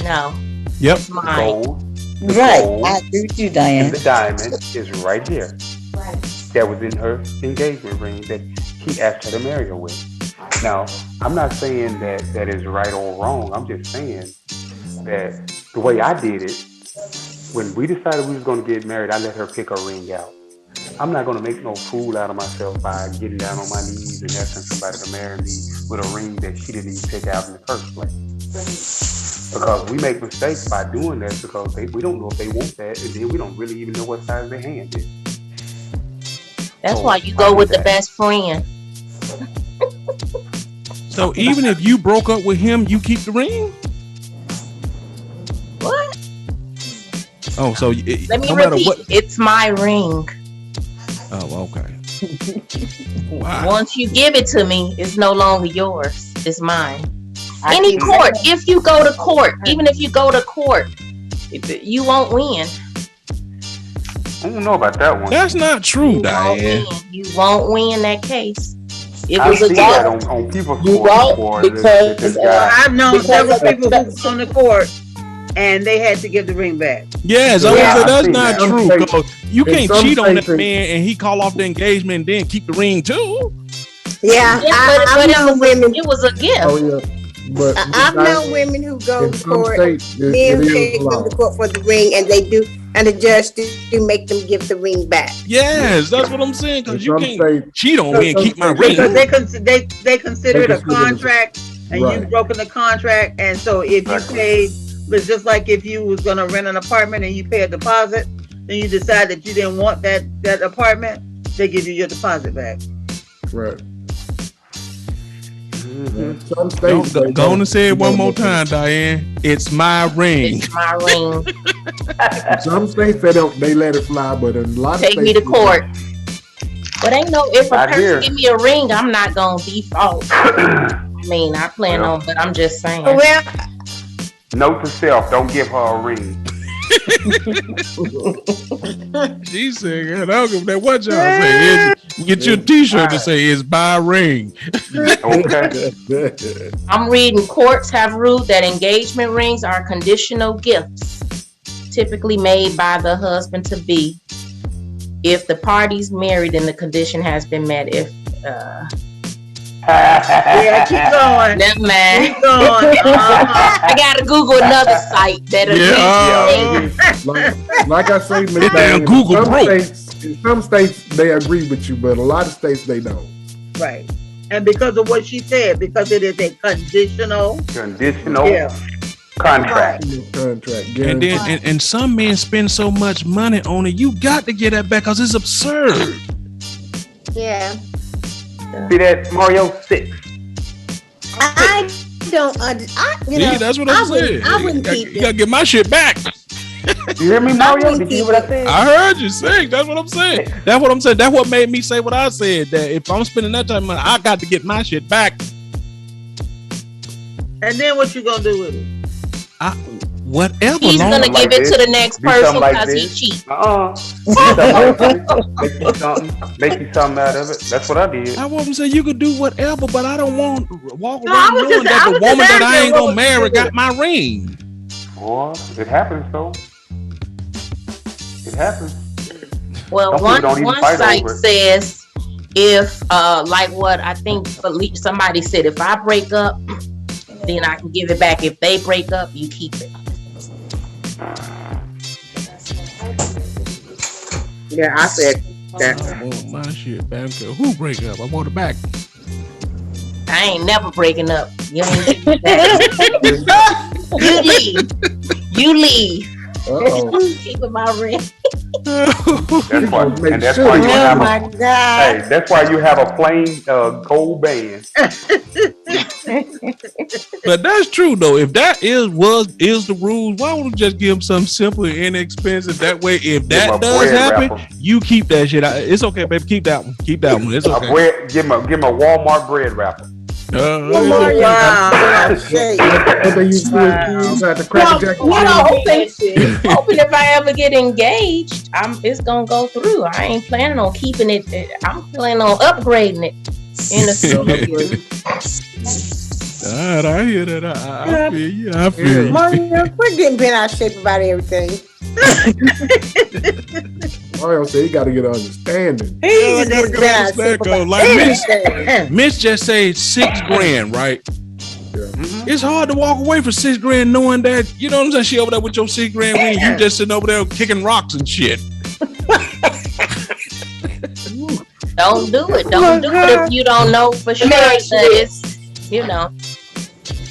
No, Yep. it's The mine. gold, the Right. gold, I agree with you, and Diane. the diamond is right here. That was in her engagement ring that he asked her to marry her with. Now, I'm not saying that that is right or wrong. I'm just saying that the way I did it, when we decided we was going to get married, I let her pick her ring out. I'm not going to make no fool out of myself by getting down on my knees and asking somebody to marry me with a ring that she didn't even pick out in the first place. Because we make mistakes by doing that because we don't know if they want that, and then we don't really even know what size their hand is. That's So, why you why go do with the that? best friend. So even if you broke up with him, you keep the ring? What? Oh, so Let me no matter repeat. what. It's my ring. Oh, okay. Wow. Once you give it to me, it's no longer yours. It's mine. I Any keep court, saying- if you go to court, even if you go to court, you won't win. I don't know about that one. That's not true, You won't Diane. win. You won't win that case. It I've was a seen gift. that on people's You court won't before. because, This guy. I've known Because several of the people who've gone to court and they had to give the ring back. Yes, I Yeah, was say I've that's seen not that. true. Some 'Cause you in can't some cheat on that states- man and he call off the engagement and then keep the ring too. Yeah, Yeah, I've but known women. it was a gift. Oh yeah, but I've known women who go in to some court. states it Men is take them law. to court for the ring, and they do, and the judge do make them give the ring back. Yes, that's what I'm saying. In Because you some can't states, cheat on me and keep my Because Because ring. they consider it a They consider it a- contract and right. you've broken the contract. And so if you Exactly. paid, it's just like if you was gonna rent an apartment and you pay a deposit, then you decide that you didn't want that apartment, they give you your deposit back. Right. Mhm. Some states Go, they go on don't- and say it they one don't more look at time, Diane. It's my ring. It's my ring. it. Some states they let it fly, but in a lot of Take states me to they court. But ain't no, if a Not person here. give me a ring, I'm not gonna default. I mean, I plan Well. on, but I'm just saying. Well, Note to self: don't give her a ring. She said, I don't give a damn what y'all say. Get your t-shirt to say it's my ring. Okay. I'm reading courts have ruled that engagement rings are conditional gifts, typically made by the husband to be. If the parties married and the condition has been met, if Yeah, keep going. never mind. Keep going. I gotta Google another site that agrees. like I say, Miss Get down, Diane, Google some broke. in some states they agree with you, but a lot of states they don't. Right. And because of what she said, because it is a conditional, Conditional yeah. contract. Contract. And then guaranteed. and some men spend so much money on it, you got to get that back because it's absurd. yeah, See that Mario 6? I don't you See, know, that's what I'm saying. I wouldn't keep You gotta it. get my shit back. You hear me, Mario? Did you hear what I said? I heard you sing. That's what I'm saying. That's what I'm saying. That's what made me say what I said. That if I'm spending that time, money, I got to get my shit back. And then what you gonna do with it? Whatever. He's long- gonna like give it this. to the next Do person something like because he this. cheat. Make you something. Make you something out of it. That's what I did. I wasn't saying you could do whatever, but I don't want to walk No, I around was knowing just- I that the was just woman that I asking ain't what gonna was marry the- got my ring. Boy, it happens though. It happens. Well, Some people don't even one fight site over it. says if like what I think somebody said, if I break up, then I can give it back. If they break up, you keep it. Yeah, I said I that. want my shit back. Who break up? I want it back. I ain't never breaking up. You ain't getting it back. You leave. You leave. Uh-oh. Keeping my ring. That's why, Make and that's sure why you you Oh have my a. God! Hey, that's why you have a plain gold band. But that's true though. If that is the rules, why would we just give them something simple and inexpensive? That way, if Give 'em that a does bread happen, wrapper. you keep that shit. It's okay, baby. Keep that one. Keep that one. It's A okay. bread. Give him a Walmart bread wrapper. It's Mario, okay. Wow. shake. What they used to do is at the No, Cracker Jack. hoping if I ever get engaged, it's gonna go through. I ain't planning on keeping it. I'm planning on upgrading it in the future. All right, I hear that. I feel you. I feel you. Mario, quit getting bent out of shape about everything. Mario said he got to get understanding. He's just bent out of shape about Like everything. Mitch just say $6,000, right? Mhm. It's hard to walk away for $6,000 knowing that, you know what I'm saying? She over there with your $6,000 ring, you just sitting over there kicking rocks and shit. Don't do it. Don't do it if you don't know for sure that it's,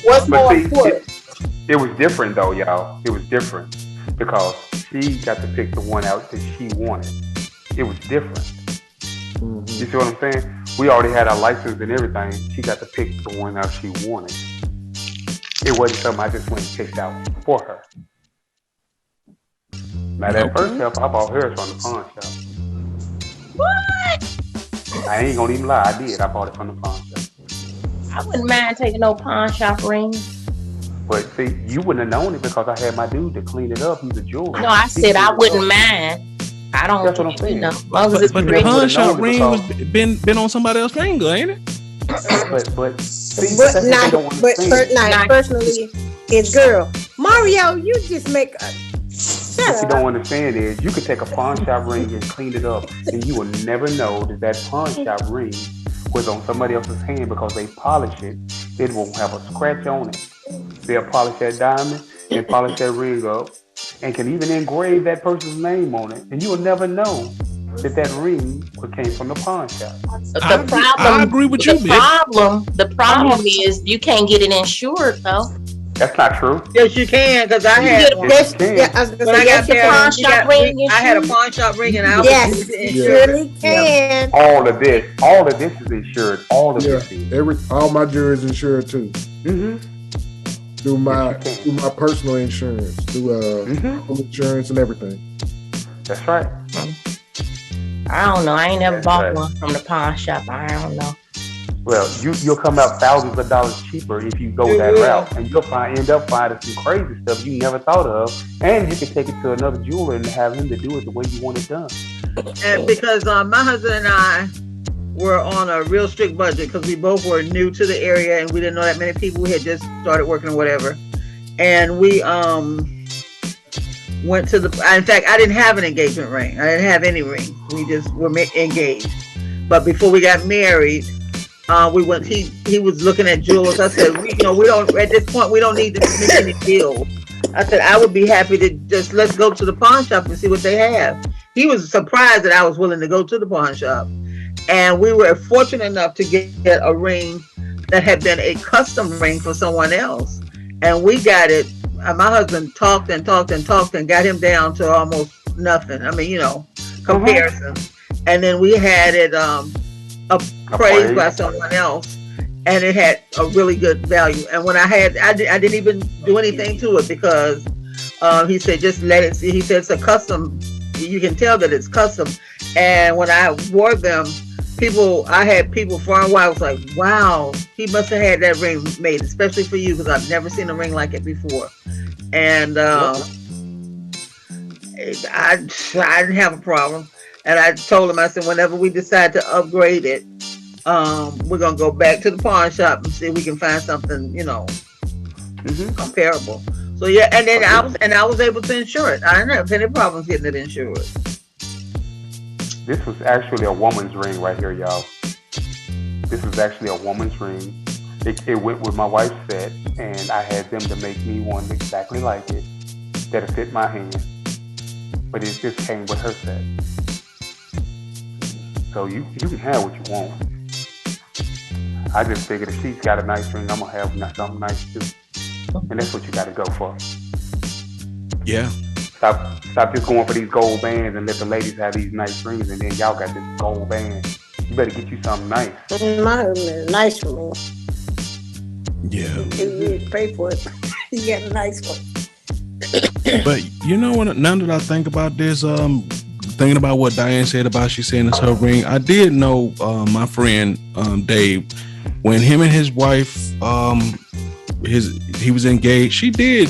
What's But more see, important? it was different though, y'all. It was different because she got to pick the one out that she wanted. It was different. Mhm. You see what I'm saying? We already had our license and everything. She got to pick the one out she wanted. It wasn't something I just went and picked out for her. Now that first help, I bought hers from the pawn shop. what? I ain't gonna even lie, I did. I bought it from the pawn shop. I wouldn't mind taking no pawn shop ring. But see, you wouldn't have known it because I had my dude to clean it up. He's a jeweler. No, I He said I cleaned it wouldn't up. mind. I don't, That's what I'm saying. as long as it's But the ring. pawn shop known it ring was because- been on somebody else's finger, ain't it? But see, But that's what they not, don't but understand. not personally, it's girl. Mario, you just make a What you shut up. don't understand is you could take a pawn shop ring and clean it up, and you will never know that that pawn shop ring was on somebody else's hand because they polish it. It won't have a scratch on it. They'll polish that diamond and polish that ring up, and can even engrave that person's name on it, and you will never know that that ring came from the pawn shop. I agree with you, The Big. problem is you can't get it insured though. That's not true. Yes, you can, because I You had get a one. Yes, you can. Yeah, I was gonna When say I yes, got you married, can. pawn shop ring I had a insured? pawn shop ring, and I was Yes, used to you insure it. surely can. All of this is insured. All of Yeah, this is. all my jewelry is insured too. Mm-hmm. Through my Yes, you can. through my personal insurance, through Mm-hmm. home insurance and everything. That's right. I don't know. I ain't never That's bought right. one from the pawn shop. I don't know. Well, you'll come out thousands of dollars cheaper if you go You that will. route, and you'll end up finding some crazy stuff you never thought of, and you can take it to another jeweler and have him to do it the way you want it done. And because my husband and I were on a real strict budget because we both were new to the area and we didn't know that many people. We had just started working or whatever, and we went to the. In fact, I didn't have an engagement ring. I didn't have any ring. We just were engaged. But before we got married, we went. He was looking at jewels. I said, we don't at this point we don't need to make any deals. I said I would be happy to just let's go to the pawn shop and see what they have. He was surprised that I was willing to go to the pawn shop, and we were fortunate enough to get a ring that had been a custom ring for someone else, and we got it. My husband talked and talked and talked and got him down to almost nothing. I mean, comparison. And then we had it appraised by someone else, and it had a really good value. And when I didn't even do anything to it because he said just let it see. He said it's a custom. You can tell that it's custom. And when I wore them, I had people far and wide was like, wow, he must have had that ring made especially for you because I've never seen a ring like it before. And I didn't have a problem. And I told him, I said, whenever we decide to upgrade it, we're gonna go back to the pawn shop and see if we can find something, comparable. So yeah, and then I was able to insure it. I didn't have any problems getting it insured. This was actually a woman's ring right here, y'all. This was actually a woman's ring. It went with my wife's set, and I had them to make me one exactly like it that fit my hand. But it just came with her set. So you can have what you want. I just figured if she's got a nice ring, I'm gonna have something nice too. And that's what you gotta go for. Yeah. Stop just going for these gold bands and let the ladies have these nice rings, and then y'all got this gold band. You better get you something nice. My husband is nice for me. Yeah. You pay for it. You got a nice one. But you know what? Now that I think about this, thinking about what Diane said about she saying it's her ring, I did know my friend Dave, when him and his wife, he was engaged. She did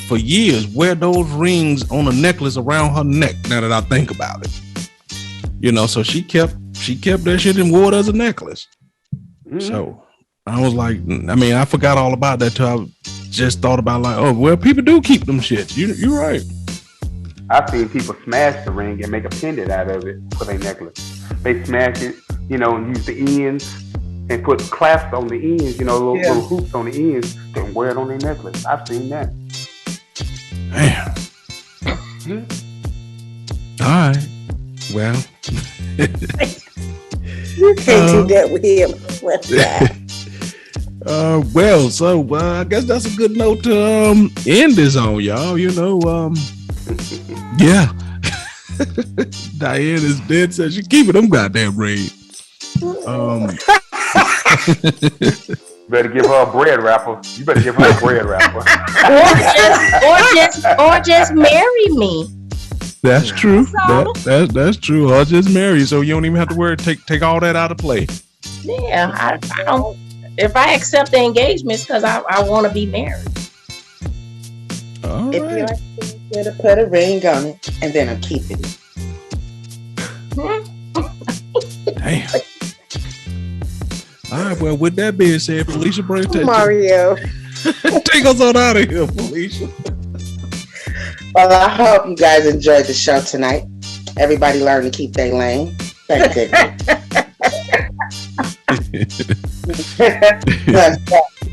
for years wear those rings on a necklace around her neck. Now that I think about it, so she kept that shit and wore it as a necklace. Mm-hmm. So I was like, I forgot all about that till I just thought about like, oh well, people do keep them shits. You're right. I've seen people smash the ring and make a pendant out of it for their necklace. They smash it, and use the ends and put clasps on the ends, little hoops on the ends, and wear it on their necklace. I've seen that. Damn. All right. Well. You can't do that with him. Well, so I guess that's a good note to end this on, y'all. Yeah. Diane is dead, says she keeping them goddamn rings. Better give her a bread wrapper. You better give her a bread wrapper. or just marry me. That's true. That's That's true. Or just marry, so you don't even have to worry. Take all that out of play. Yeah, I don't. If I accept the engagement, it's because I want to be married. All If you right. like to put a ring on it and then I'm keeping it. Damn. All right. Well, with that being said, Felicia, Mario. take us on out of here, Felicia. Well, I hope you guys enjoyed the show tonight. Everybody learned to keep their lane. Thank goodness.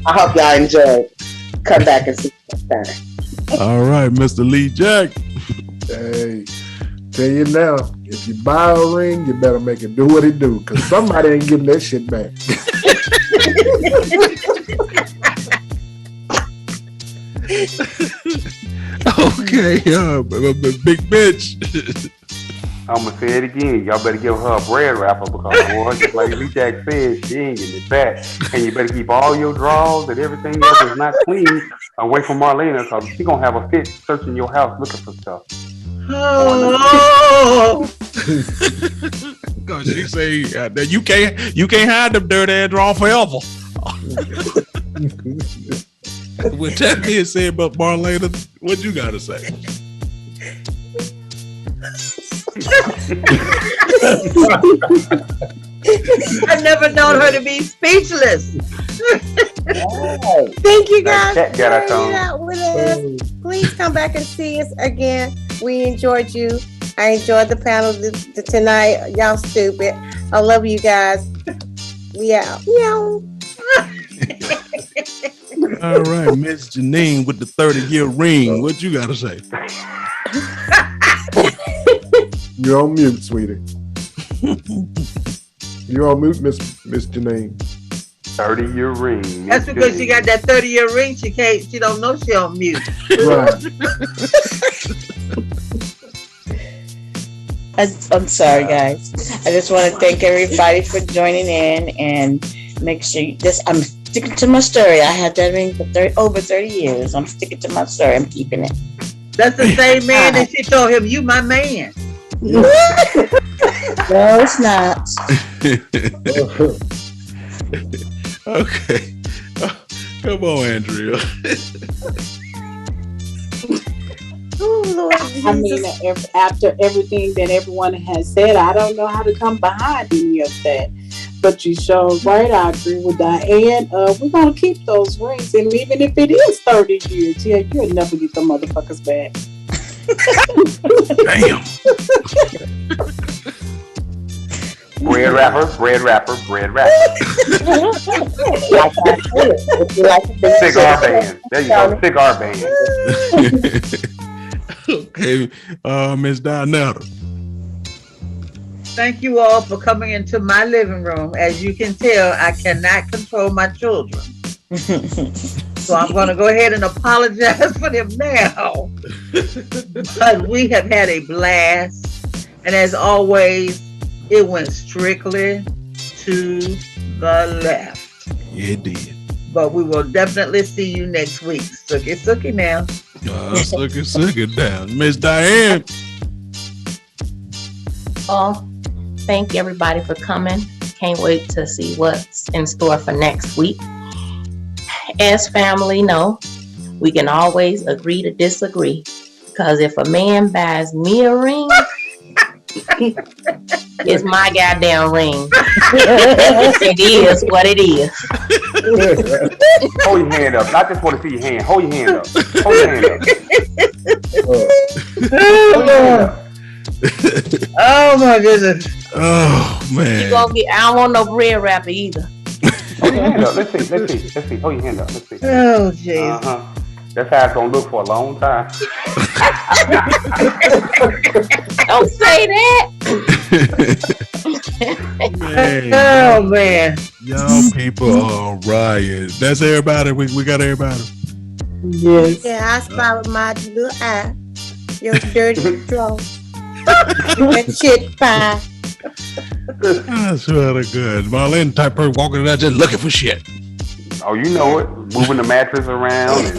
I hope y'all enjoyed. Come back and see you next time. All right, Mr. Lee Jack. Hey, tell you now, if you buy a ring, you better make it do what it do, because somebody ain't getting that shit back. Okay, big bitch. I'm gonna say it again. Y'all better give her a bread wrapper because, boy, just like Lee Jack said, she ain't getting it back. And you better keep all your drawers and everything else that's not clean away from Marlena because she gonna have a fit searching your house looking for stuff. Oh, Cause she say that you can't hide them dirty ass draw forever. With that being said, but Marlena, what you gotta say? I've never known her to be speechless. Thank you guys That for got our hanging tongue. out with us. Please come back and see us again. We enjoyed you. I enjoyed the panel tonight. Y'all stupid. I love you guys. We out. Meow. All right, Miss Janine with the 30-year ring. What you gotta say? You're on mute, sweetie. You're on mute, Miss Janine. 30-year ring. That's because she got that 30-year ring. She don't know she on mute. Right. I'm sorry, guys. I just want to thank everybody for joining in and make sure I'm sticking to my story. I had that ring for over 30 years. I'm sticking to my story. I'm keeping it. That's the same man that she told him, "You my man." No, it's not. Okay. Come on, Andrea. Oh, Lord I mean, Jesus. after everything that everyone has said, I don't know how to come behind any of that. But you showed right. I agree with Diane. We're gonna keep those rings, and even if it is 30 years, yeah, you'll never get the motherfuckers back. Damn. Bread wrapper. Cigar band. There you go. Cigar band. Okay, Miss Donetta. Thank you all for coming into my living room. As you can tell, I cannot control my children. So I'm going to go ahead and apologize for them now. But we have had a blast. And as always, it went strictly to the left. Yeah, it did. But we will definitely see you next week. Sookie now. Suck it down. Miss Diane. Oh, thank everybody for coming. Can't wait to see what's in store for next week. As family, know we can always agree to disagree. Because if a man buys me a ring, it's my goddamn ring. It is what it is. Hold your hand up. I just want to see your hand. Hold your hand up. Hold your hand up. Hold your hand up. Oh my goodness. Oh man. You gonna get? I don't want no bread wrapper either. Hold your hand up. Let's see. Hold your hand up. Let's see. Oh jeez. That's how it's gonna look for a long time. Don't say that. Man, Oh man. y'all people are riot. That's everybody. We got everybody. Yes. Yeah, I spy with my little eye. Your dirty draw. That shit pie. I swear to God. Marlene type person walking around just looking for shit. Oh, you know it. Moving the mattress around and